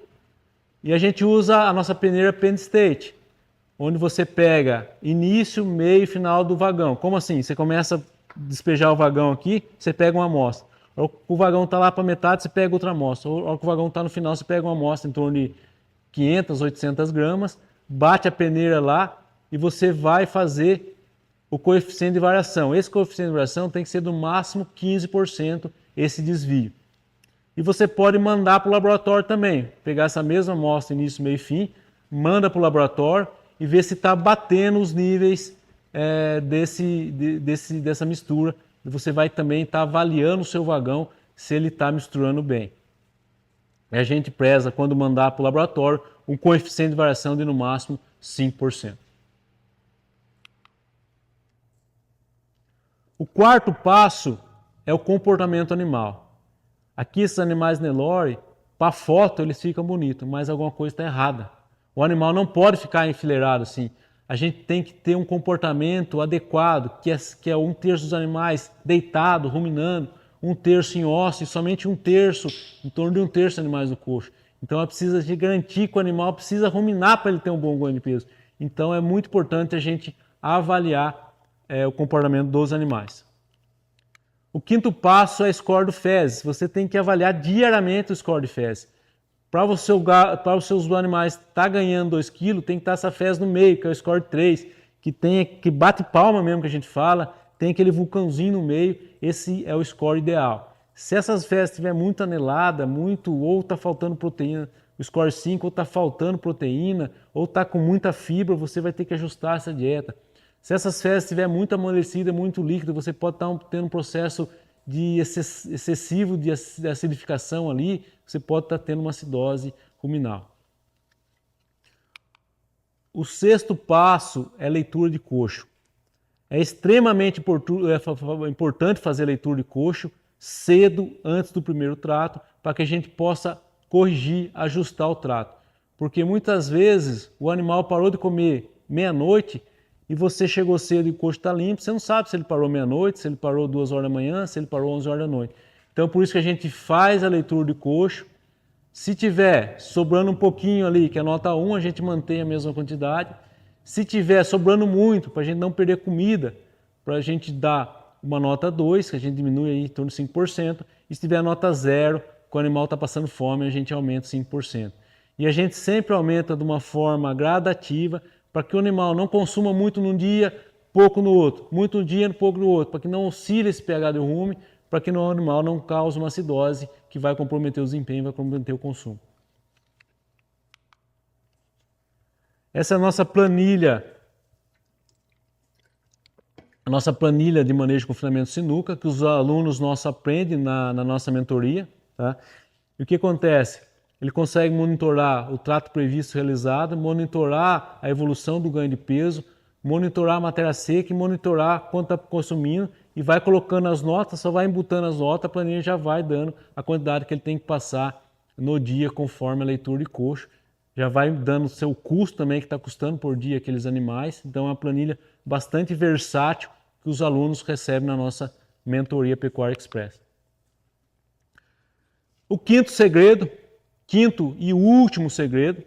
E a gente usa a nossa peneira Penn State, onde você pega início, meio e final do vagão. Como assim? Você começa a despejar o vagão aqui, você pega uma amostra. O vagão está lá para metade, você pega outra amostra. O vagão está no final, você pega uma amostra em torno de 500, 800 gramas, bate a peneira lá e você vai fazer o coeficiente de variação. Esse coeficiente de variação tem que ser do máximo 15% esse desvio. E você pode mandar para o laboratório também. Pegar essa mesma amostra, início, meio e fim, manda para o laboratório e ver se está batendo os níveis dessa mistura. Você vai também estar avaliando o seu vagão se ele está misturando bem. E a gente preza, quando mandar para o laboratório, um coeficiente de variação de no máximo 5%. O quarto passo é o comportamento animal. Aqui esses animais Nelore, para foto eles ficam bonitos, mas alguma coisa está errada. O animal não pode ficar enfileirado assim. A gente tem que ter um comportamento adequado, que é 1/3 dos animais deitado, ruminando, 1/3 em osso e somente 1/3, em torno de 1/3 dos animais do coxo. Então é preciso de garantir que o animal precisa ruminar para ele ter um bom ganho de peso. Então é muito importante a gente a avaliar o comportamento dos animais. O quinto passo é a score do fezes. Você tem que avaliar diariamente o score de fezes. Para os seus animais estar ganhando 2 kg, tem que estar essa fezes no meio, que é o score 3, que bate palma mesmo, que a gente fala, tem aquele vulcãozinho no meio, esse é o score ideal. Se essas fezes estiver muito anelada, ou está faltando proteína, o score 5, ou está faltando proteína, ou está com muita fibra, você vai ter que ajustar essa dieta. Se essas fezes estiver muito amolecida, muito líquida, você pode estar tendo um processo excessivo de acidificação ali, você pode estar tendo uma acidose ruminal. O sexto passo é a leitura de coxo. É extremamente importante fazer a leitura de coxo cedo, antes do primeiro trato, para que a gente possa corrigir, ajustar o trato. Porque muitas vezes o animal parou de comer meia-noite e você chegou cedo e o coxo está limpo, você não sabe se ele parou meia-noite, se ele parou 2 horas da manhã, se ele parou 11 horas da noite. Então por isso que a gente faz a leitura de coxo. Se tiver sobrando um pouquinho ali, que é nota 1, a gente mantém a mesma quantidade. Se tiver sobrando muito, para a gente não perder comida, para a gente dar uma nota 2, que a gente diminui aí em torno de 5%. E se tiver nota 0, que o animal está passando fome, a gente aumenta 5%. E a gente sempre aumenta de uma forma gradativa, para que o animal não consuma muito num dia, pouco no outro, muito num dia, pouco no outro, para que não oscile esse pH de rume, para que o animal não cause uma acidose que vai comprometer o desempenho, vai comprometer o consumo. Essa é a nossa planilha de manejo de confinamento sinuca, que os alunos nossos aprendem na nossa mentoria. Tá? E o que acontece? Ele consegue monitorar o trato previsto realizado, monitorar a evolução do ganho de peso, monitorar a matéria seca e monitorar quanto está consumindo e vai colocando as notas, só vai embutando as notas, a planilha já vai dando a quantidade que ele tem que passar no dia conforme a leitura de coxo. Já vai dando o seu custo também, que está custando por dia aqueles animais. Então é uma planilha bastante versátil que os alunos recebem na nossa mentoria Pecuária Express. O quinto e último segredo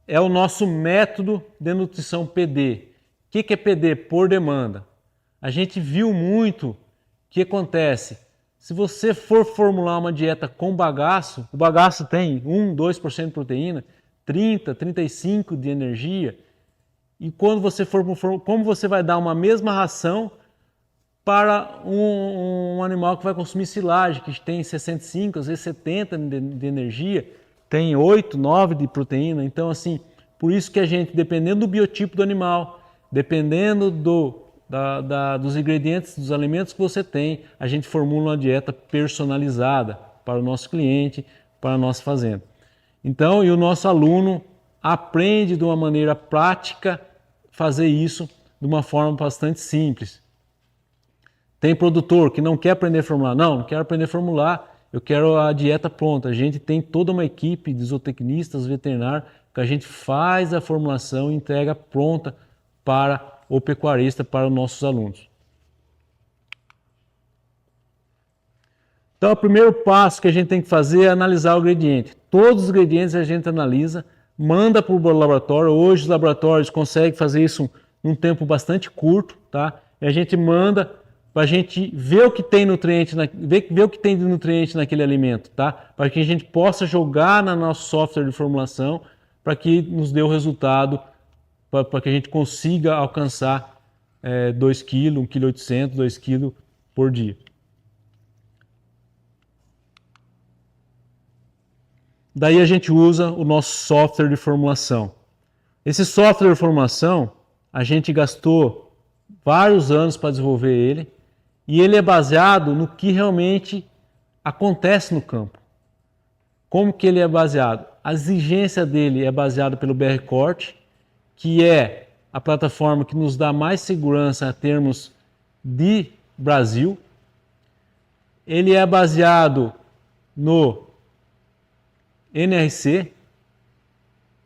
é o nosso método de nutrição PD. O que é PD? Por demanda. A gente viu muito o que acontece. Se você for formular uma dieta com bagaço, o bagaço tem 1, 2% de proteína, 30, 35 de energia. E quando você como você vai dar uma mesma ração para um animal que vai consumir silagem, que tem 65, às vezes 70 de energia, tem 8, 9 de proteína. Então, assim, por isso que a gente, dependendo do biotipo do animal, dependendo dos ingredientes, dos alimentos que você tem, a gente formula uma dieta personalizada para o nosso cliente, para a nossa fazenda. Então, e o nosso aluno aprende de uma maneira prática fazer isso de uma forma bastante simples. Tem produtor que não quer aprender a formular. Não quero aprender a formular, eu quero a dieta pronta. A gente tem toda uma equipe de zootecnistas, veterinários, que a gente faz a formulação e entrega pronta para o pecuarista, para os nossos alunos. Então, o primeiro passo que a gente tem que fazer é analisar o ingrediente. Todos os ingredientes a gente analisa, manda para o laboratório. Hoje os laboratórios conseguem fazer isso num tempo bastante curto, tá? E a gente manda para a gente ver o que tem nutriente, ver o que tem de nutriente naquele alimento, tá? Para que a gente possa jogar no nosso software de formulação, para que nos dê o resultado, para que a gente consiga alcançar 2 kg, 1,8 kg, 2 kg por dia. Daí a gente usa o nosso software de formulação. Esse software de formulação, a gente gastou vários anos para desenvolver ele, e ele é baseado no que realmente acontece no campo. Como que ele é baseado? A exigência dele é baseada pelo BR-Corte, que é a plataforma que nos dá mais segurança em termos de Brasil. Ele é baseado no NRC.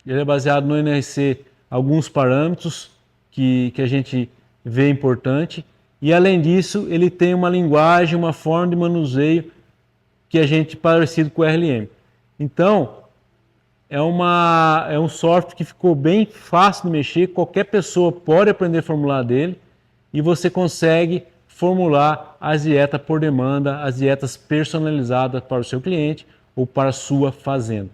Ele é baseado no NRC, alguns parâmetros que a gente vê importante. E além disso, ele tem uma linguagem, uma forma de manuseio que a gente parecido com o RLM. Então, é um software que ficou bem fácil de mexer, qualquer pessoa pode aprender a formular dele e você consegue formular as dietas por demanda, as dietas personalizadas para o seu cliente ou para a sua fazenda.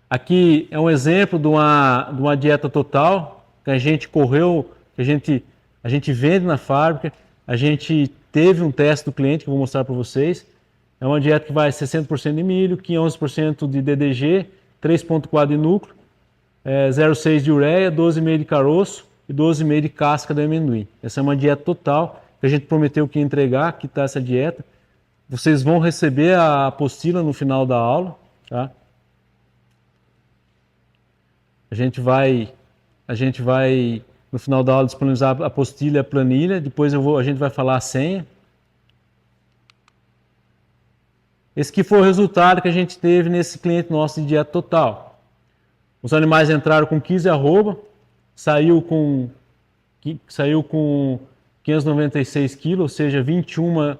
Aqui é um exemplo de uma dieta total que a gente correu, que a gente vende na fábrica, a gente teve um teste do cliente que eu vou mostrar para vocês. É uma dieta que vai 60% de milho, 11% de DDG, 3,4% de núcleo, 0,6% de ureia, 12,5% de caroço e 12,5% de casca de amendoim. Essa é uma dieta total que a gente prometeu que ia entregar, que está essa dieta. Vocês vão receber a apostila no final da aula, tá? A gente vai no final da aula disponibilizar a apostila e a planilha, depois a gente vai falar a senha. Esse que foi o resultado que a gente teve nesse cliente nosso de dieta total. Os animais entraram com 15 arroba, saiu com 596 quilos, ou seja, 21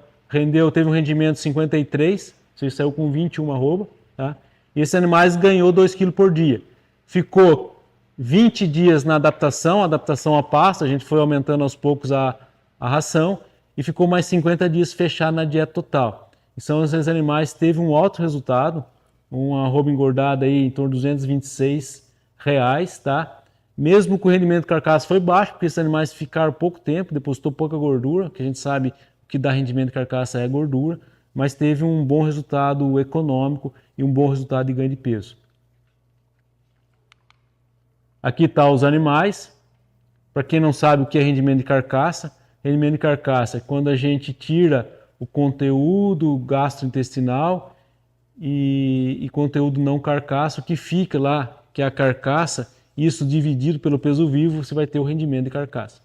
teve um rendimento de 53, ou seja, saiu com 21 arroba, tá? E esses animais ganhou 2 quilos por dia. Ficou 20 dias na adaptação à pasta, a gente foi aumentando aos poucos a ração, e ficou mais 50 dias fechado na dieta total. E são esses animais teve um alto resultado, uma arroba engordada aí em torno de R$226, tá? Mesmo que o rendimento de carcaça foi baixo, porque esses animais ficaram pouco tempo, depositou pouca gordura, que a gente sabe que dá rendimento de carcaça é gordura, mas teve um bom resultado econômico e um bom resultado de ganho de peso. Aqui está os animais. Para quem não sabe o que é rendimento de carcaça é quando a gente tira o conteúdo gastrointestinal e conteúdo não carcaça, o que fica lá, que é a carcaça, isso dividido pelo peso vivo, você vai ter o rendimento de carcaça.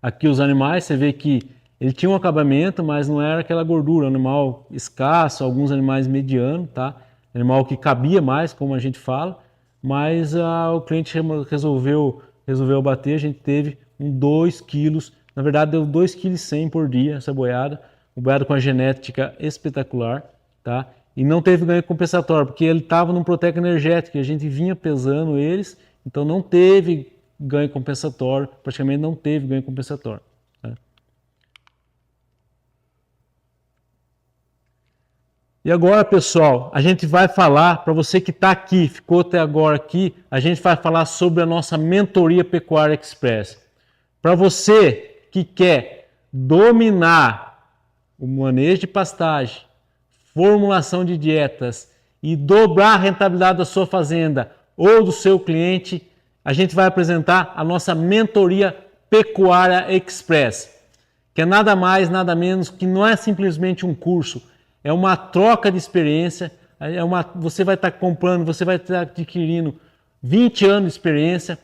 Aqui os animais, você vê que ele tinha um acabamento, mas não era aquela gordura, um animal escasso, alguns animais medianos, tá? Animal que cabia mais, como a gente fala, mas o cliente resolveu bater, a gente teve 2 quilos, na verdade deu 2,1 kg por dia essa boiada, um boiado com a genética espetacular, tá? E não teve ganho compensatório, porque ele estava num Protec energético, e a gente vinha pesando eles, então não teve ganho compensatório, praticamente não teve ganho compensatório. Tá? E agora, pessoal, a gente vai falar, para você que está aqui, ficou até agora aqui, a gente vai falar sobre a nossa mentoria Pecuária Express. Para você que quer dominar o manejo de pastagem, formulação de dietas e dobrar a rentabilidade da sua fazenda ou do seu cliente, a gente vai apresentar a nossa mentoria Pecuária Express, que é nada mais, nada menos, que não é simplesmente um curso, é uma troca de experiência, você vai estar comprando, você vai estar adquirindo 20 anos de experiência,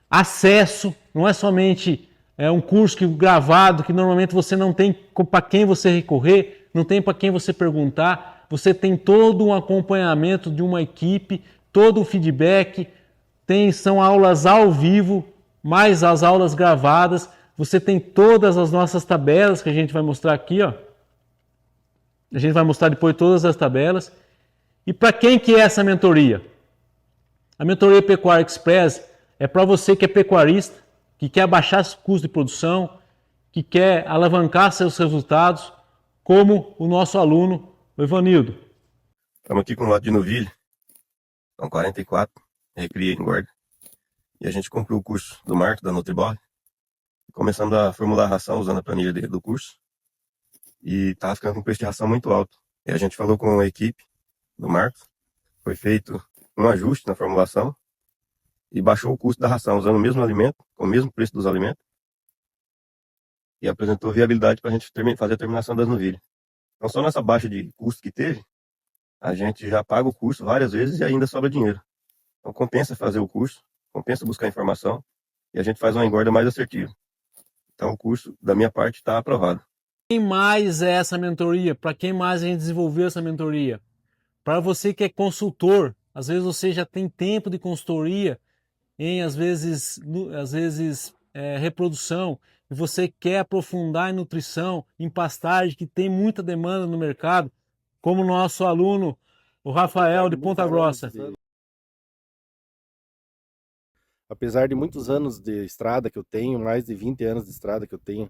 acesso, não é somente um curso gravado, que normalmente você não tem para quem você recorrer, não tem para quem você perguntar, você tem todo um acompanhamento de uma equipe, todo o feedback, são aulas ao vivo, mais as aulas gravadas, você tem todas as nossas tabelas que a gente vai mostrar aqui, ó. A gente vai mostrar depois todas as tabelas. E para quem que é essa mentoria? A mentoria Pecuária Express é para você que é pecuarista, que quer abaixar os custos de produção, que quer alavancar seus resultados, como o nosso aluno, o Evanildo. Estamos aqui com o lote de novilho, são 44, recria e engorda. E a gente cumpriu o curso do Marco, da Nutribol, começando a formular a ração usando a planilha do curso. E estava ficando com um preço de ração muito alto. E a gente falou com a equipe do Marcos, foi feito um ajuste na formulação e baixou o custo da ração usando o mesmo alimento, com o mesmo preço dos alimentos, e apresentou viabilidade para a gente fazer a terminação das novilhas. Então só nessa baixa de custo que teve, a gente já paga o curso várias vezes e ainda sobra dinheiro. Então compensa fazer o curso, compensa buscar informação e a gente faz uma engorda mais assertiva. Então o curso, da minha parte, está aprovado. Quem mais é essa mentoria? Para quem mais a gente desenvolveu essa mentoria? Para você que é consultor, às vezes você já tem tempo de consultoria às vezes reprodução, e você quer aprofundar em nutrição, em pastagem, que tem muita demanda no mercado, como o nosso aluno O Rafael de Ponta Grossa. Apesar de muitos anos de estrada que eu tenho, mais de 20 anos de estrada que eu tenho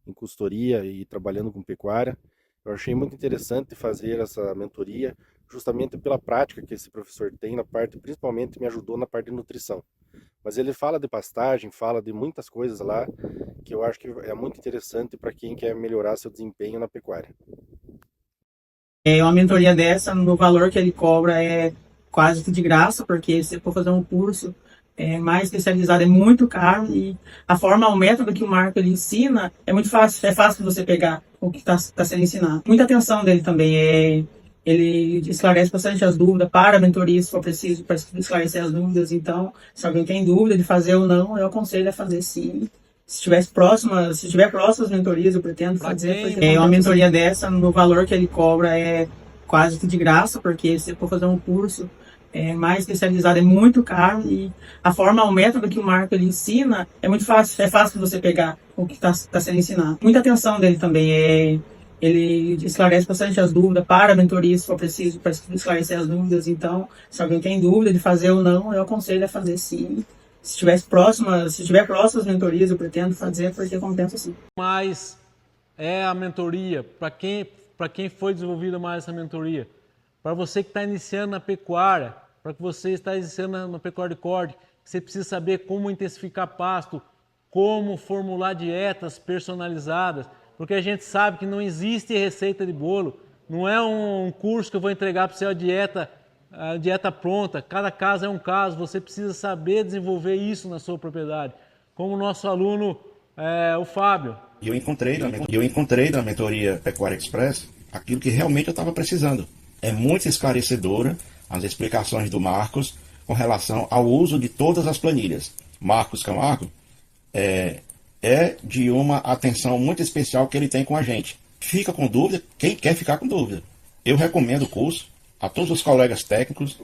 em consultoria e trabalhando com pecuária, eu achei muito interessante fazer essa mentoria justamente pela prática que esse professor tem na parte, principalmente me ajudou na parte de nutrição. Mas ele fala de pastagem, fala de muitas coisas lá que eu acho que é muito interessante para quem quer melhorar seu desempenho na pecuária. Uma mentoria dessa, no valor que ele cobra é quase que de graça, porque se for fazer um curso mais especializado é muito caro e o método que o Marco ele ensina é muito fácil, é fácil você pegar o que está sendo ensinado. Muita atenção dele também, ele esclarece bastante as dúvidas para a mentoria, se for preciso, para esclarecer as dúvidas. Então, se alguém tem dúvida de fazer ou não, eu aconselho a fazer sim. Se tiver próximas mentorias, eu pretendo fazer. Uma mentoria dessa, no valor que ele cobra é quase que de graça, porque se for fazer um curso mais especializado é muito caro e o método que o Marco ele ensina é muito fácil, é fácil você pegar o que está sendo ensinado. Muita atenção dele também, ele esclarece bastante as dúvidas para a mentoria, se for preciso, para esclarecer as dúvidas. Então, se alguém tem dúvida de fazer ou não, eu aconselho a fazer sim. Se tiver próximas mentorias, eu pretendo fazer, porque compensa sim. Mas é a mentoria, para quem foi desenvolvida mais essa mentoria? Para você que está iniciando na pecuária, para que você está iniciando na pecuária de corte, você precisa saber como intensificar pasto, como formular dietas personalizadas, porque a gente sabe que não existe receita de bolo, não é um curso que eu vou entregar para você a dieta pronta, cada caso é um caso, você precisa saber desenvolver isso na sua propriedade, como o nosso aluno, o Fábio. Eu encontrei na mentoria Pecuária Express aquilo que realmente eu estava precisando. É muito esclarecedora as explicações do Marcos com relação ao uso de todas as planilhas. Marcos Camargo é de uma atenção muito especial que ele tem com a gente. Fica com dúvida quem quer ficar com dúvida. Eu recomendo o curso a todos os colegas técnicos,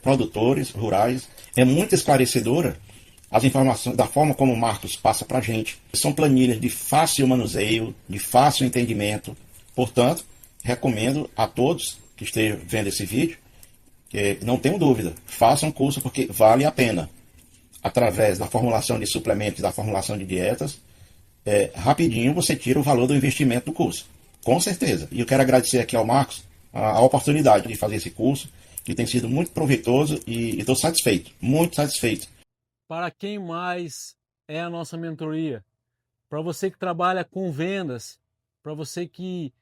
produtores rurais. É muito esclarecedora as informações da forma como o Marcos passa para a gente. São planilhas de fácil manuseio, de fácil entendimento. Portanto, recomendo a todos que estejam vendo esse vídeo, não tenham dúvida, façam um curso porque vale a pena. Através da formulação de suplementos, da formulação de dietas, rapidinho você tira o valor do investimento do curso. Com certeza. E eu quero agradecer aqui ao Marcos a oportunidade de fazer esse curso, que tem sido muito proveitoso e estou satisfeito, muito satisfeito. Para quem mais é a nossa mentoria? Para você que trabalha com vendas, para você que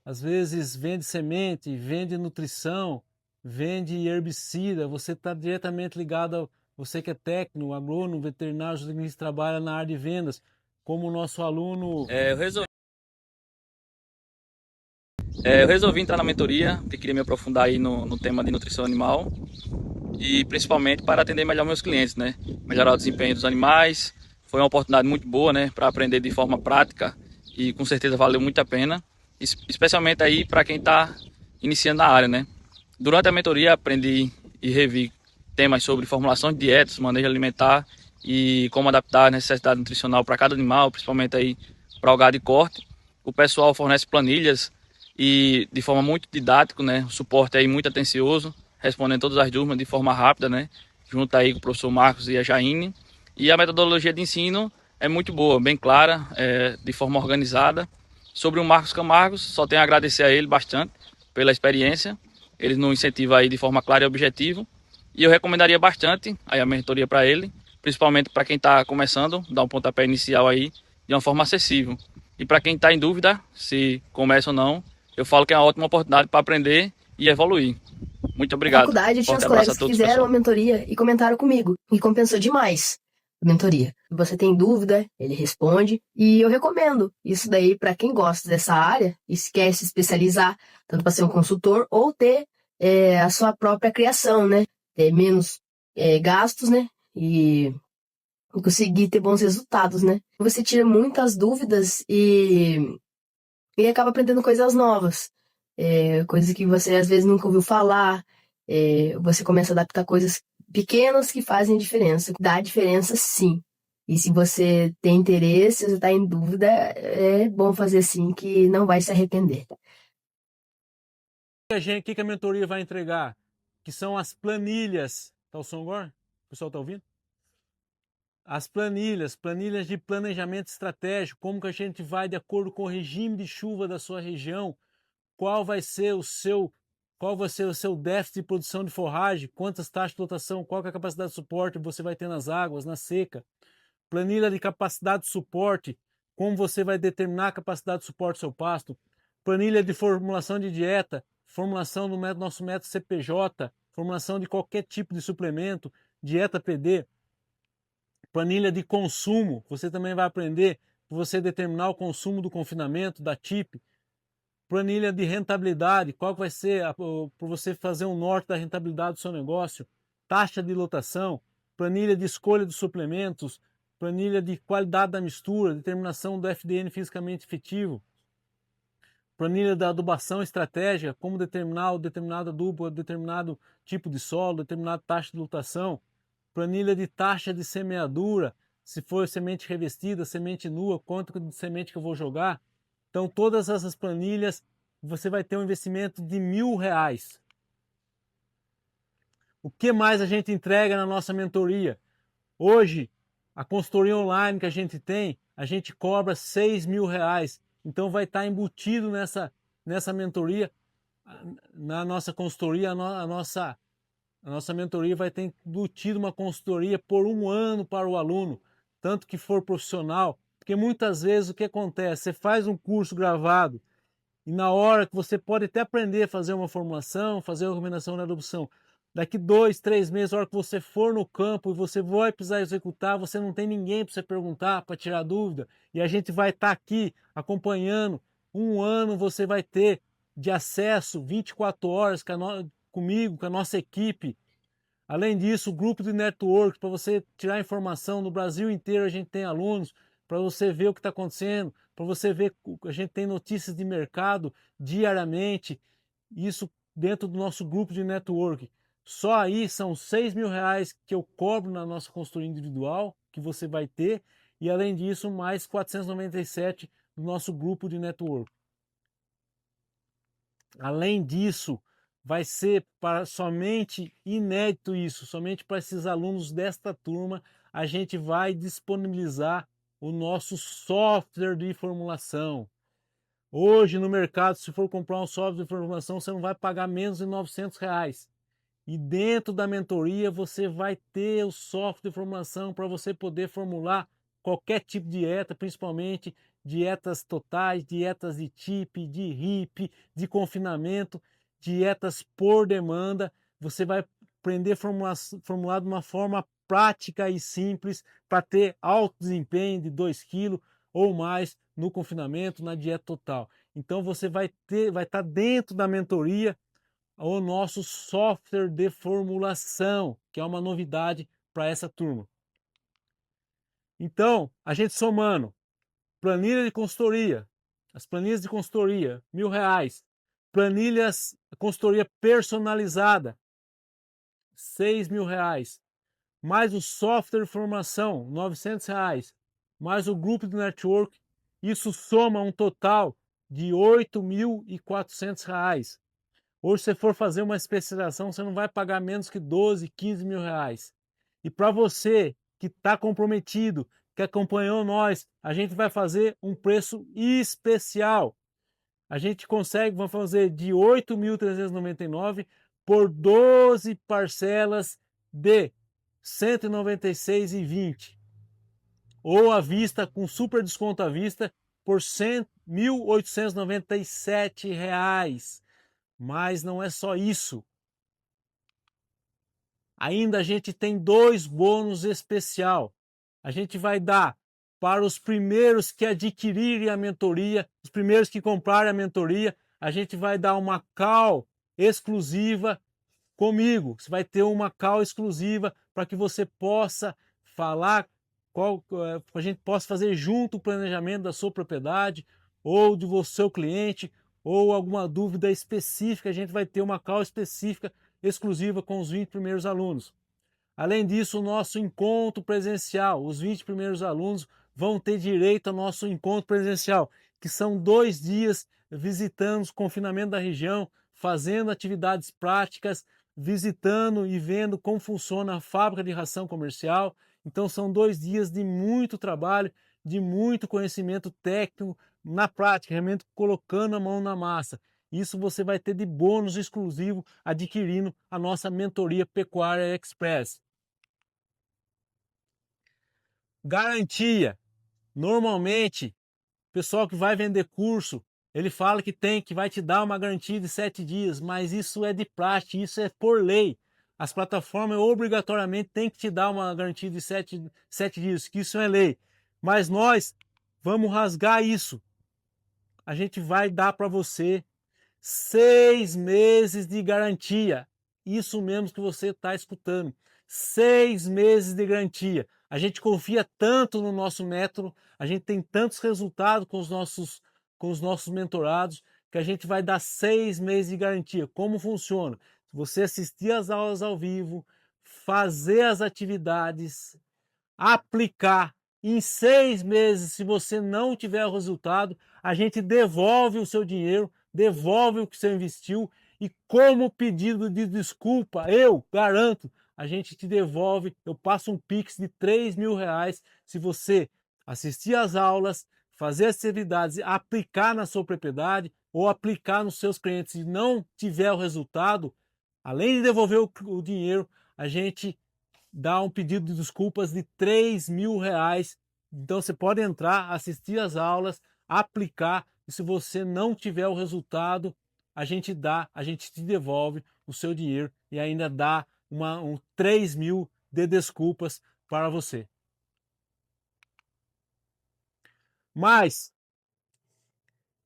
às vezes vende semente, vende nutrição, vende herbicida, você está diretamente ligado, você que é técnico, agrônomo, veterinário, que trabalha na área de vendas, como o nosso aluno. Eu resolvi entrar na mentoria, porque queria me aprofundar aí no tema de nutrição animal e principalmente para atender melhor meus clientes, né? Melhorar o desempenho dos animais. Foi uma oportunidade muito boa, né? Para aprender de forma prática e com certeza valeu muito a pena, especialmente aí para quem está iniciando na área, né? Durante a mentoria aprendi e revi temas sobre formulação de dietas, manejo alimentar e como adaptar a necessidade nutricional para cada animal, principalmente aí para o gado de corte. O pessoal fornece planilhas e de forma muito didática, né? O suporte aí muito atencioso, respondendo todas as dúvidas de forma rápida, né? Junto aí com o professor Marcos e a Jaine. E a metodologia de ensino é muito boa, bem clara, de forma organizada. Sobre o Marcos Camargo, só tenho a agradecer a ele bastante pela experiência. Ele nos incentiva aí de forma clara e objetiva. E eu recomendaria bastante aí a mentoria para ele, principalmente para quem está começando, dar um pontapé inicial aí de uma forma acessível. E para quem está em dúvida se começa ou não, eu falo que é uma ótima oportunidade para aprender e evoluir. Muito obrigado. Na faculdade, eu tinha os colegas que fizeram a mentoria e comentaram comigo. E compensou demais a mentoria. Se você tem dúvida, ele responde. E eu recomendo isso daí para quem gosta dessa área e se quer se especializar, tanto para ser um consultor ou ter a sua própria criação, né? Ter menos gastos, né? E conseguir ter bons resultados, né? Você tira muitas dúvidas e acaba aprendendo coisas novas. Coisas que você às vezes nunca ouviu falar. Você começa a adaptar coisas pequenas que fazem diferença. Dá diferença, sim. E se você tem interesse, se você está em dúvida, é bom fazer assim, que não vai se arrepender. que a mentoria vai entregar? Que são as planilhas. Tá o som agora? O pessoal tá ouvindo? As planilhas de planejamento estratégico, como que a gente vai de acordo com o regime de chuva da sua região, qual vai ser o seu déficit de produção de forragem, quantas taxas de lotação, qual que é a capacidade de suporte você vai ter nas águas, na seca. Planilha de capacidade de suporte, como você vai determinar a capacidade de suporte do seu pasto. Planilha de formulação de dieta, formulação do nosso método CPJ, formulação de qualquer tipo de suplemento, dieta PD. Planilha de consumo, você também vai aprender para você determinar o consumo do confinamento, da TIP. Planilha de rentabilidade, qual vai ser para você fazer um norte da rentabilidade do seu negócio. Taxa de lotação, planilha de escolha dos suplementos, planilha de qualidade da mistura, determinação do FDN fisicamente efetivo. Planilha da adubação estratégica, como determinar determinado adubo, determinado tipo de solo, determinada taxa de lotação. Planilha de taxa de semeadura, se for semente revestida, semente nua, quanto de semente que eu vou jogar. Então, todas essas planilhas, você vai ter um investimento de R$1.000. O que mais a gente entrega na nossa mentoria? Hoje, a consultoria online que a gente tem, a gente cobra R$6.000. Então, vai estar embutido nessa mentoria, na nossa consultoria, a nossa mentoria vai ter embutido uma consultoria por 1 ano para o aluno, tanto que for profissional, porque muitas vezes o que acontece, você faz um curso gravado e na hora que você pode até aprender a fazer uma formulação, fazer uma recomendação de adubação, daqui 2, 3 meses, a hora que você for no campo e você vai precisar executar, você não tem ninguém para você perguntar, para tirar dúvida, e a gente vai estar aqui acompanhando. 1 ano você vai ter de acesso 24 horas comigo, com a nossa equipe. Além disso, o grupo de network, para você tirar informação. No Brasil inteiro a gente tem alunos, para você ver o que está acontecendo, para você ver, a gente tem notícias de mercado diariamente, isso dentro do nosso grupo de network. Só aí são R$6.000 que eu cobro na nossa consultoria individual, que você vai ter, e além disso, mais 497 do nosso grupo de network. Além disso, vai ser para somente inédito isso, somente para esses alunos desta turma, a gente vai disponibilizar o nosso software de formulação. Hoje no mercado, se for comprar um software de formulação, você não vai pagar menos de R$900. E dentro da mentoria você vai ter o software de formulação para você poder formular qualquer tipo de dieta, principalmente dietas totais, dietas de TIP, de RIP, de confinamento, dietas por demanda. Você vai aprender a formular de uma forma prática e simples para ter alto desempenho de 2 kg ou mais no confinamento, na dieta total. Então você vai estar dentro da mentoria o nosso software de formulação, que é uma novidade para essa turma. Então, a gente somando planilha de consultoria, as planilhas de consultoria, R$1.000, planilhas consultoria personalizada, R$6.000, mais o software de formação, R$900, mais o grupo de network, isso soma um total de R$8.400. Hoje, se você for fazer uma especialização, você não vai pagar menos que 12, 15 mil reais. E para você que está comprometido, que acompanhou nós, a gente vai fazer um preço especial. A gente consegue, vamos fazer de 8.399 por 12 parcelas de 196,20. Ou à vista, com super desconto à vista, por R$1.897. Mas não é só isso. Ainda a gente tem 2 bônus especial. A gente vai dar para os primeiros que adquirirem a mentoria, os primeiros que comprarem a mentoria, a gente vai dar uma call exclusiva comigo. Você vai ter uma call exclusiva para que você possa falar, a gente possa fazer junto o planejamento da sua propriedade ou do seu cliente, ou alguma dúvida específica, a gente vai ter uma call específica exclusiva com os 20 primeiros alunos. Além disso, o nosso encontro presencial, os 20 primeiros alunos vão ter direito ao nosso encontro presencial, que são 2 dias visitando o confinamento da região, fazendo atividades práticas, visitando e vendo como funciona a fábrica de ração comercial. Então são 2 dias de muito trabalho, de muito conhecimento técnico na prática, realmente colocando a mão na massa. Isso você vai ter de bônus exclusivo adquirindo a nossa mentoria Pecuária Express. Garantia. Normalmente, o pessoal que vai vender curso, ele fala que vai te dar uma garantia de 7 dias, mas isso é de praxe, isso é por lei. As plataformas obrigatoriamente têm que te dar uma garantia de 7 dias, que isso é lei. Mas nós vamos rasgar isso. A gente vai dar para você 6 meses de garantia. Isso mesmo que você está escutando. 6 meses de garantia. A gente confia tanto no nosso método, a gente tem tantos resultados com os nossos mentorados, que a gente vai dar 6 meses de garantia. Como funciona? Se você assistir às aulas ao vivo, fazer as atividades, aplicar em 6 meses, se você não tiver o resultado, a gente devolve o seu dinheiro, devolve o que você investiu e como pedido de desculpa, eu garanto, a gente te devolve, eu passo um Pix de R$3.000 se você assistir às aulas, fazer as atividades, aplicar na sua propriedade ou aplicar nos seus clientes e não tiver o resultado, além de devolver o dinheiro, a gente dá um pedido de desculpas de R$3.000. Então você pode entrar, assistir às aulas, aplicar e se você não tiver o resultado, a gente te devolve o seu dinheiro e ainda dá 3.000 de desculpas para você. Mas,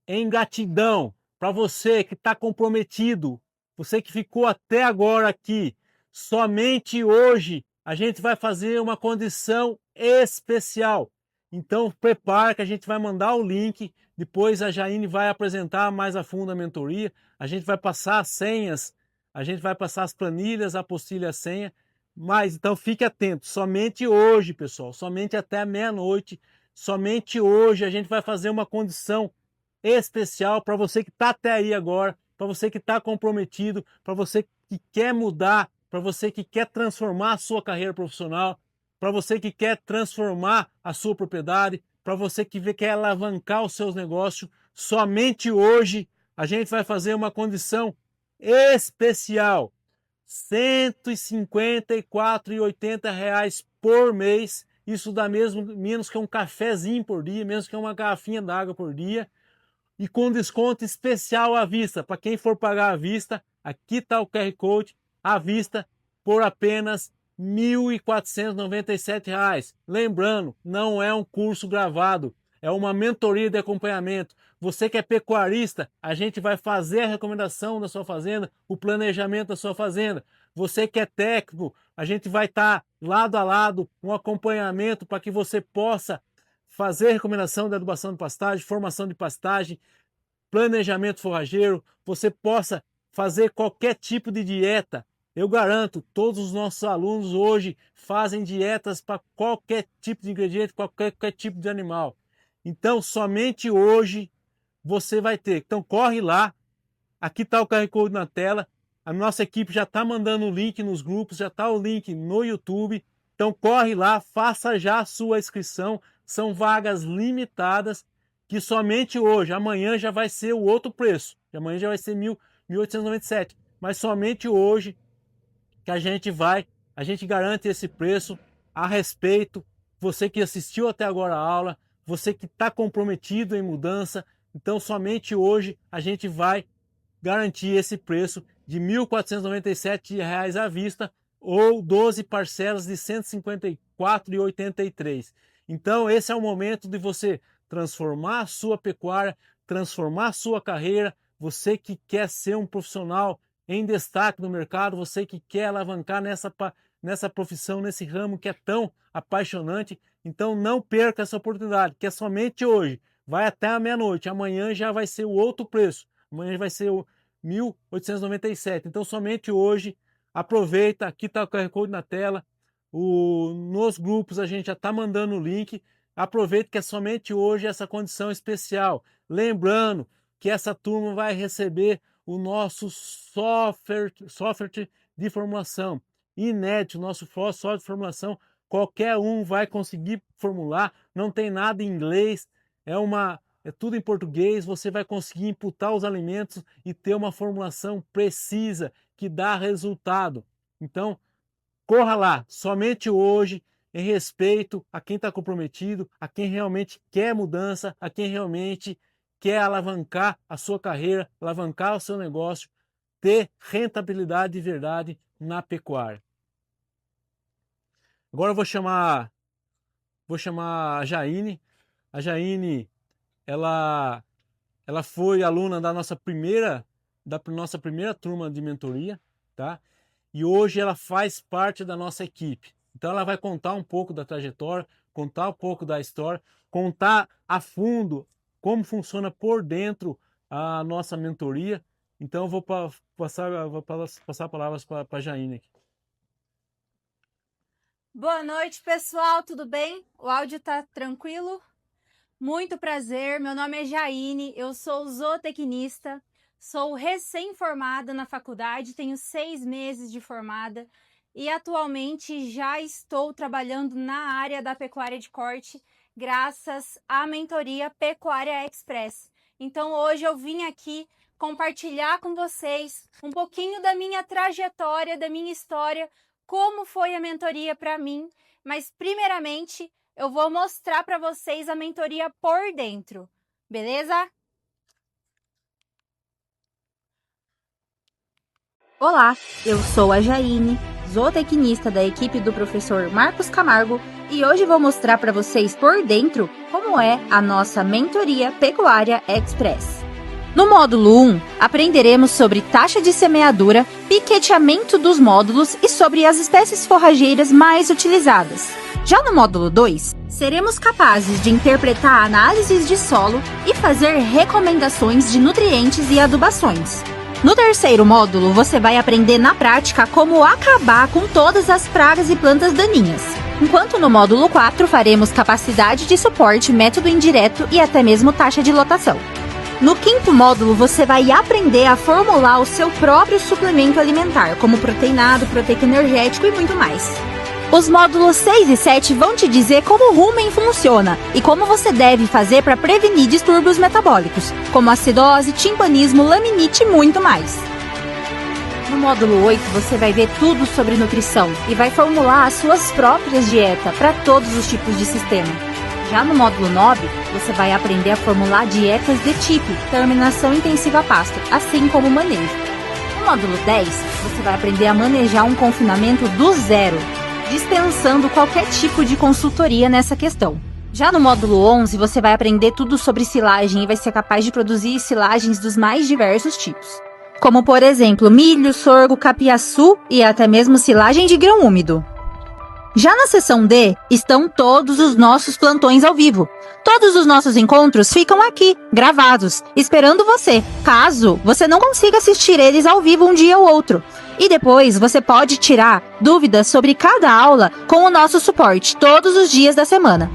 em gratidão, para você que está comprometido, você que ficou até agora aqui, somente hoje a gente vai fazer uma condição especial. Então prepara que a gente vai mandar o link, depois a Jaine vai apresentar mais a fundo a mentoria, a gente vai passar as senhas, a gente vai passar as planilhas, a apostila e a senha, mas então fique atento, somente hoje, pessoal, somente até meia-noite, somente hoje a gente vai fazer uma condição especial para você que está até aí agora, para você que está comprometido, para você que quer mudar, para você que quer transformar a sua carreira profissional, para você que quer transformar a sua propriedade, para você que quer alavancar os seus negócios, somente hoje a gente vai fazer uma condição especial. R$ 154,80 por mês, isso dá menos que um cafezinho por dia, menos que uma garrafinha d'água por dia, e com desconto especial à vista. Para quem for pagar à vista, aqui está o QR Code, à vista, por apenas R$ 1.497. Lembrando, não é um curso gravado, é uma mentoria de acompanhamento. Você que é pecuarista, a gente vai fazer a recomendação da sua fazenda, o planejamento da sua fazenda. Você que é técnico, a gente vai estar lado a lado, um acompanhamento para que você possa fazer recomendação de adubação de pastagem, formação de pastagem, planejamento forrageiro, você possa fazer qualquer tipo de dieta. Eu garanto, todos os nossos alunos hoje fazem dietas para qualquer tipo de ingrediente, qualquer tipo de animal. Então, somente hoje você vai ter. Então, corre lá. Aqui está o QR Code na tela. A nossa equipe já está mandando o link nos grupos, já está o link no YouTube. Então, corre lá, faça já a sua inscrição. São vagas limitadas que somente hoje, amanhã já vai ser o outro preço. Amanhã já vai ser 1.897. Mas somente hoje que a gente garante esse preço a respeito. Você que assistiu até agora a aula, você que está comprometido em mudança, então somente hoje a gente vai garantir esse preço de R$ 1.497 à vista ou 12 parcelas de R$ 154,83. Então esse é o momento de você transformar a sua pecuária, transformar a sua carreira, você que quer ser um profissional em destaque no mercado, você que quer alavancar nessa profissão, nesse ramo que é tão apaixonante, então não perca essa oportunidade, que é somente hoje, vai até a meia-noite, amanhã já vai ser o outro preço, amanhã vai ser o 1.897, então somente hoje, aproveita, aqui está o QR Code na tela, nos grupos a gente já está mandando o link, aproveita que é somente hoje essa condição especial, lembrando que essa turma vai receber o nosso software de formulação. Inédito, nosso software de formulação, qualquer um vai conseguir formular, não tem nada em inglês, é tudo em português, você vai conseguir imputar os alimentos e ter uma formulação precisa que dá resultado. Então, corra lá, somente hoje, em respeito a quem está comprometido, a quem realmente quer mudança, a quem realmente quer alavancar a sua carreira, alavancar o seu negócio, ter rentabilidade de verdade na pecuária. Agora eu vou chamar a Jaine. A Jaine, ela foi aluna da nossa primeira turma de mentoria, tá? E hoje ela faz parte da nossa equipe. Então ela vai contar um pouco da trajetória, contar um pouco da história, contar a fundo como funciona por dentro a nossa mentoria. Então eu vou passar palavras para a Jaine aqui. Boa noite, pessoal, tudo bem? O áudio tá tranquilo? Muito prazer, meu nome é Jaine, eu sou zootecnista, sou recém-formada na faculdade, tenho 6 meses de formada e atualmente já estou trabalhando na área da pecuária de corte graças à mentoria Pecuária Express. Então hoje eu vim aqui compartilhar com vocês um pouquinho da minha trajetória, da minha história, como foi a mentoria para mim, mas primeiramente eu vou mostrar para vocês a mentoria por dentro, beleza? Olá, eu sou a Jaine, zootecnista da equipe do professor Marcos Camargo e hoje vou mostrar para vocês por dentro como é a nossa mentoria Pecuária Express. No módulo 1, aprenderemos sobre taxa de semeadura, piqueteamento dos módulos e sobre as espécies forrageiras mais utilizadas. Já no módulo 2, seremos capazes de interpretar análises de solo e fazer recomendações de nutrientes e adubações. No terceiro módulo, você vai aprender na prática como acabar com todas as pragas e plantas daninhas. Enquanto no módulo 4, faremos capacidade de suporte, método indireto e até mesmo taxa de lotação. No quinto módulo, você vai aprender a formular o seu próprio suplemento alimentar, como proteinado, proteico energético e muito mais. Os módulos 6 e 7 vão te dizer como o rumen funciona e como você deve fazer para prevenir distúrbios metabólicos, como acidose, timpanismo, laminite e muito mais. No módulo 8, você vai ver tudo sobre nutrição e vai formular as suas próprias dietas para todos os tipos de sistema. Já no módulo 9, você vai aprender a formular dietas de TIP, terminação intensiva a pasto, assim como manejo. No módulo 10, você vai aprender a manejar um confinamento do zero, dispensando qualquer tipo de consultoria nessa questão. Já no módulo 11, você vai aprender tudo sobre silagem e vai ser capaz de produzir silagens dos mais diversos tipos, como por exemplo milho, sorgo, capiaçu e até mesmo silagem de grão úmido. Já na seção D, estão todos os nossos plantões ao vivo. Todos os nossos encontros ficam aqui, gravados, esperando você, caso você não consiga assistir eles ao vivo um dia ou outro. E depois você pode tirar dúvidas sobre cada aula com o nosso suporte, todos os dias da semana.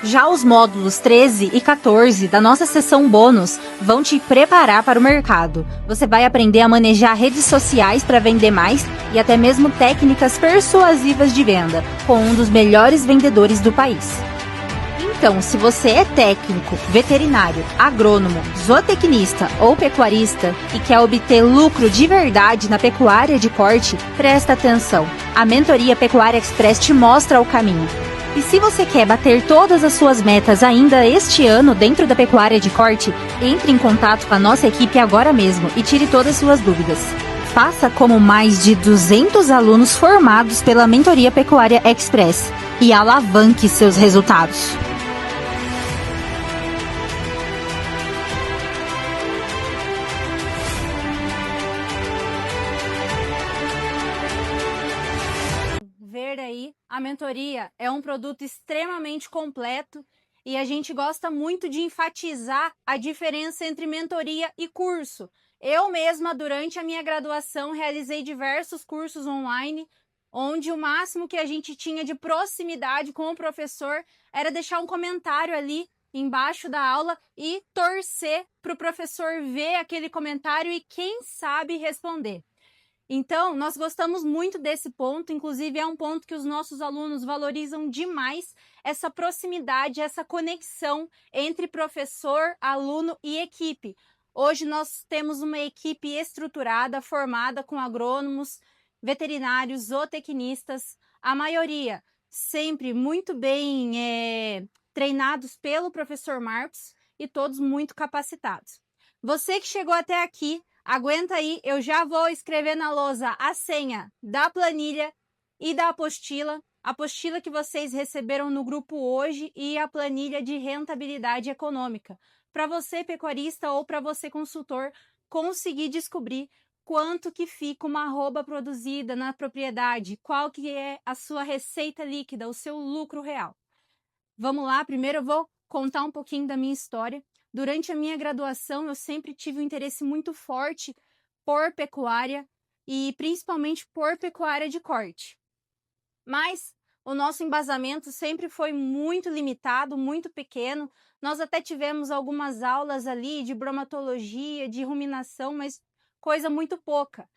Já os módulos 13 e 14 da nossa seção bônus vão te preparar para o mercado. Você vai aprender a manejar redes sociais para vender mais e até mesmo técnicas persuasivas de venda, com um dos melhores vendedores do país. Então, se você é técnico, veterinário, agrônomo, zootecnista ou pecuarista e quer obter lucro de verdade na pecuária de corte, presta atenção. A mentoria Pecuária Express te mostra o caminho. E se você quer bater todas as suas metas ainda este ano dentro da pecuária de corte, entre em contato com a nossa equipe agora mesmo e tire todas as suas dúvidas. Faça como mais de 200 alunos formados pela Mentoria Pecuária Express e alavanque seus resultados. Aí, a mentoria é um produto extremamente completo e a gente gosta muito de enfatizar a diferença entre mentoria e curso. Eu mesma, durante a minha graduação, realizei diversos cursos online, onde o máximo que a gente tinha de proximidade com o professor era deixar um comentário ali embaixo da aula e torcer para o professor ver aquele comentário e, quem sabe, responder. Então, nós gostamos muito desse ponto, inclusive é um ponto que os nossos alunos valorizam demais, essa proximidade, essa conexão entre professor, aluno e equipe. Hoje nós temos uma equipe estruturada, formada com agrônomos, veterinários, zootecnistas, a maioria sempre muito bem treinados pelo professor Marcos e todos muito capacitados. Você que chegou até aqui, aguenta aí, eu já vou escrever na lousa a senha da planilha e da apostila que vocês receberam no grupo hoje e a planilha de rentabilidade econômica, para você pecuarista ou para você consultor conseguir descobrir quanto que fica uma arroba produzida na propriedade, qual que é a sua receita líquida, o seu lucro real. Vamos lá, primeiro eu vou contar um pouquinho da minha história. Durante a minha graduação, eu sempre tive um interesse muito forte por pecuária e principalmente por pecuária de corte. Mas o nosso embasamento sempre foi muito limitado, muito pequeno. Nós até tivemos algumas aulas ali de bromatologia, de ruminação, mas coisa muito pouca.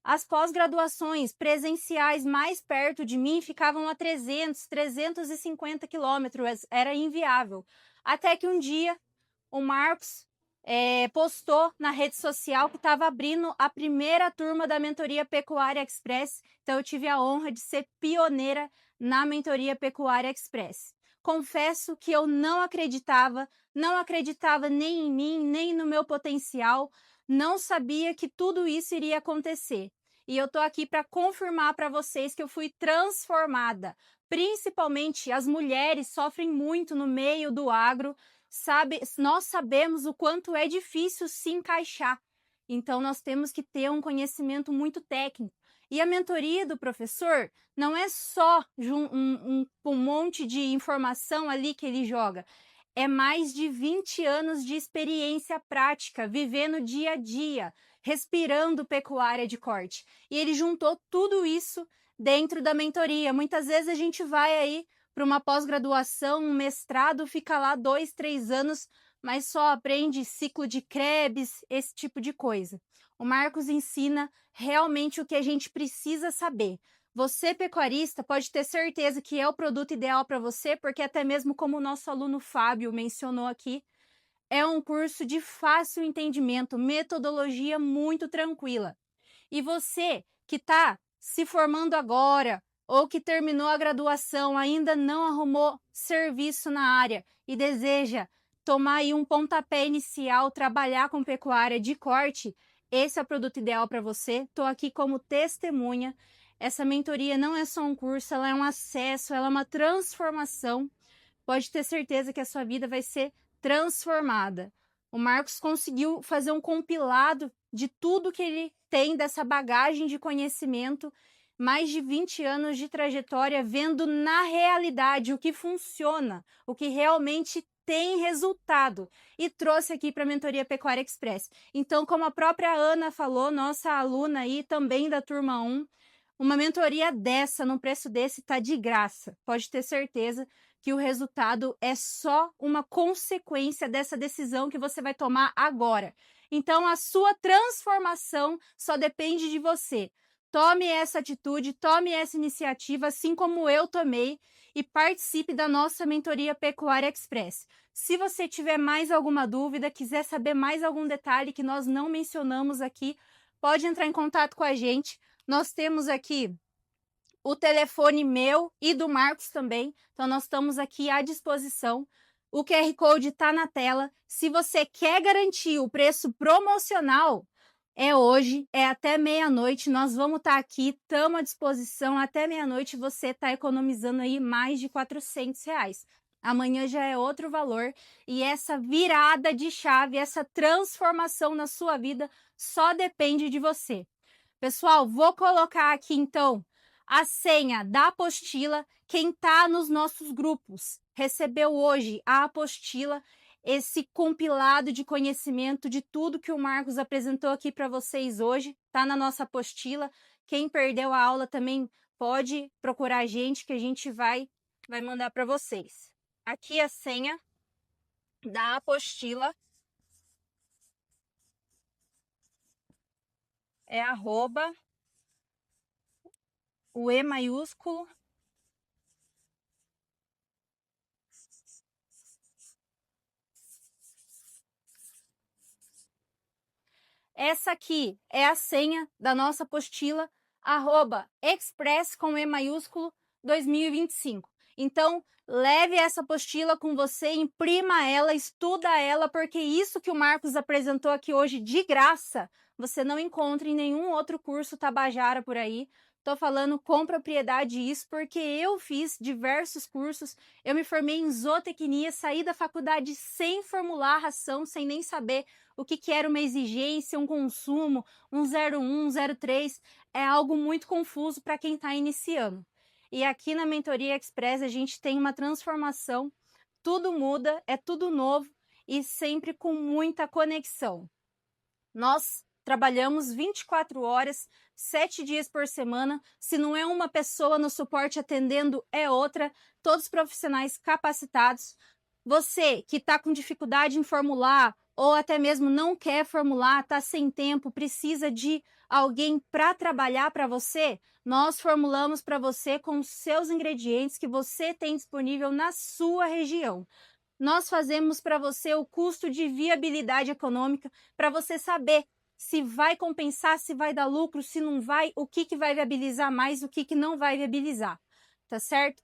As pós-graduações presenciais mais perto de mim ficavam a 300, 350 quilômetros, era inviável. Até que um dia o Marcos postou na rede social que estava abrindo a primeira turma da Mentoria Pecuária Express. Então eu tive a honra de ser pioneira na Mentoria Pecuária Express. Confesso que eu não acreditava nem em mim, nem no meu potencial, não sabia que tudo isso iria acontecer. E eu tô aqui para confirmar para vocês que eu fui transformada. Principalmente as mulheres sofrem muito no meio do agro. Nós sabemos o quanto é difícil se encaixar. Então, nós temos que ter um conhecimento muito técnico. E a mentoria do professor não é só um monte de informação ali que ele joga. É mais de 20 anos de experiência prática, vivendo dia a dia, respirando pecuária de corte. E ele juntou tudo isso dentro da mentoria. Muitas vezes a gente vai aí para uma pós-graduação, um mestrado, fica lá 2, 3 anos, mas só aprende ciclo de Krebs, esse tipo de coisa. O Marcos ensina realmente o que a gente precisa saber. Você, pecuarista, pode ter certeza que é o produto ideal para você, porque até mesmo como o nosso aluno Fábio mencionou aqui, é um curso de fácil entendimento, metodologia muito tranquila. E você que está se formando agora, ou que terminou a graduação, ainda não arrumou serviço na área e deseja tomar aí um pontapé inicial, trabalhar com pecuária de corte, esse é o produto ideal para você. Estou aqui como testemunha. Essa mentoria não é só um curso, ela é um acesso, ela é uma transformação. Pode ter certeza que a sua vida vai ser transformada. O Marcos conseguiu fazer um compilado de tudo que ele tem dessa bagagem de conhecimento, mais de 20 anos de trajetória, vendo na realidade o que funciona, o que realmente tem resultado, e trouxe aqui para a Mentoria Pecuária Express. Então, como a própria Ana falou, nossa aluna aí também da turma 1, uma mentoria dessa, num preço desse, tá de graça. Pode ter certeza que o resultado é só uma consequência dessa decisão que você vai tomar agora. Então, a sua transformação só depende de você. Tome essa atitude, tome essa iniciativa, assim como eu tomei, e participe da nossa Mentoria Pecuária Express. Se você tiver mais alguma dúvida, quiser saber mais algum detalhe que nós não mencionamos aqui, pode entrar em contato com a gente. Nós temos aqui o telefone meu e do Marcos também, então nós estamos aqui à disposição. O QR Code está na tela. Se você quer garantir o preço promocional, é hoje, é até meia-noite, nós vamos estar aqui, estamos à disposição, até meia-noite você está economizando aí mais de R$400. Amanhã já é outro valor, e essa virada de chave, essa transformação na sua vida só depende de você. Pessoal, vou colocar aqui então a senha da apostila. Quem está nos nossos grupos recebeu hoje a apostila, esse compilado de conhecimento de tudo que o Marcos apresentou aqui para vocês hoje, está na nossa apostila. Quem perdeu a aula também pode procurar a gente, que a gente vai mandar para vocês. Aqui a senha. da apostila é arroba o E maiúsculo essa aqui é a senha da nossa apostila @express com E maiúsculo 2025. Então, leve essa apostila com você, imprima ela, estuda ela, porque isso que o Marcos apresentou aqui hoje de graça, você não encontra em nenhum outro curso Tabajara por aí. Tô falando com propriedade isso, porque eu fiz diversos cursos, eu me formei em zootecnia, saí da faculdade sem formular a ração, sem nem saber o que era uma exigência, um consumo, um 01, 03, é algo muito confuso para quem está iniciando. E aqui na Mentoria Express a gente tem uma transformação, tudo muda, é tudo novo e sempre com muita conexão. Nós trabalhamos 24 horas, 7 dias por semana. Se não é uma pessoa no suporte atendendo, é outra. Todos profissionais capacitados. Você que está com dificuldade em formular ou até mesmo não quer formular, está sem tempo, precisa de alguém para trabalhar para você, nós formulamos para você com os seus ingredientes que você tem disponível na sua região. Nós fazemos para você o custo de viabilidade econômica para você saber se vai compensar, se vai dar lucro, se não vai, o que vai viabilizar mais, o que não vai viabilizar, tá certo?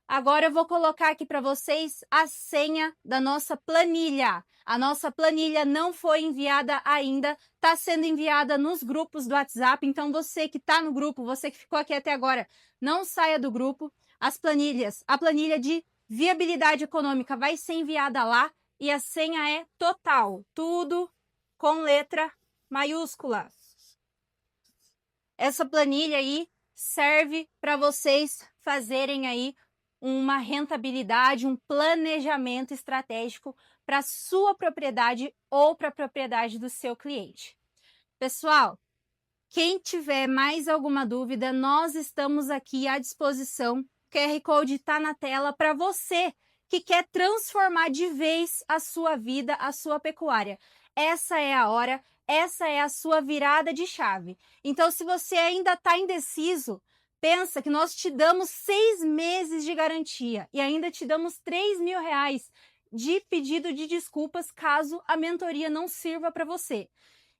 Agora eu vou colocar aqui para vocês a senha da nossa planilha. A nossa planilha não foi enviada ainda, está sendo enviada nos grupos do WhatsApp, então você que está no grupo, você que ficou aqui até agora, não saia do grupo. As planilhas, a planilha de viabilidade econômica vai ser enviada lá e a senha é total, tudo com letra maiúscula. Essa planilha aí serve para vocês fazerem aí uma rentabilidade, um planejamento estratégico para a sua propriedade ou para a propriedade do seu cliente. Pessoal, quem tiver mais alguma dúvida, nós estamos aqui à disposição. O QR Code está na tela para você que quer transformar de vez a sua vida, a sua pecuária. Essa é a hora, essa é a sua virada de chave. Então, se você ainda está indeciso, pensa que nós te damos 6 meses de garantia e ainda te damos R$3.000 de pedido de desculpas caso a mentoria não sirva para você.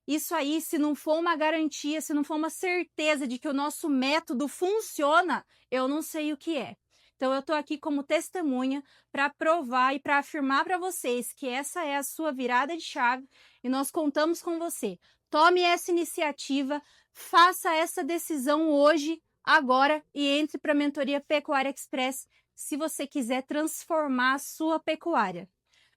Isso aí, se não for uma garantia, se não for uma certeza de que o nosso método funciona, eu não sei o que é. Então, eu estou aqui como testemunha para provar e para afirmar para vocês que essa é a sua virada de chave e nós contamos com você. Tome essa iniciativa, faça essa decisão hoje, agora, e entre para a Mentoria Pecuária Express se você quiser transformar a sua pecuária.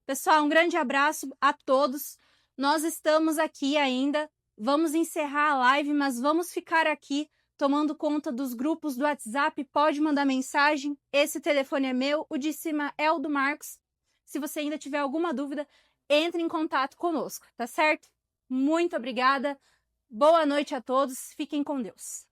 Pessoal, um grande abraço a todos. Nós estamos aqui ainda, vamos encerrar a live, mas vamos ficar aqui tomando conta dos grupos do WhatsApp. Pode mandar mensagem, esse telefone é meu, o de cima é o do Marcos. Se você ainda tiver alguma dúvida, entre em contato conosco, tá certo? Muito obrigada, boa noite a todos, fiquem com Deus.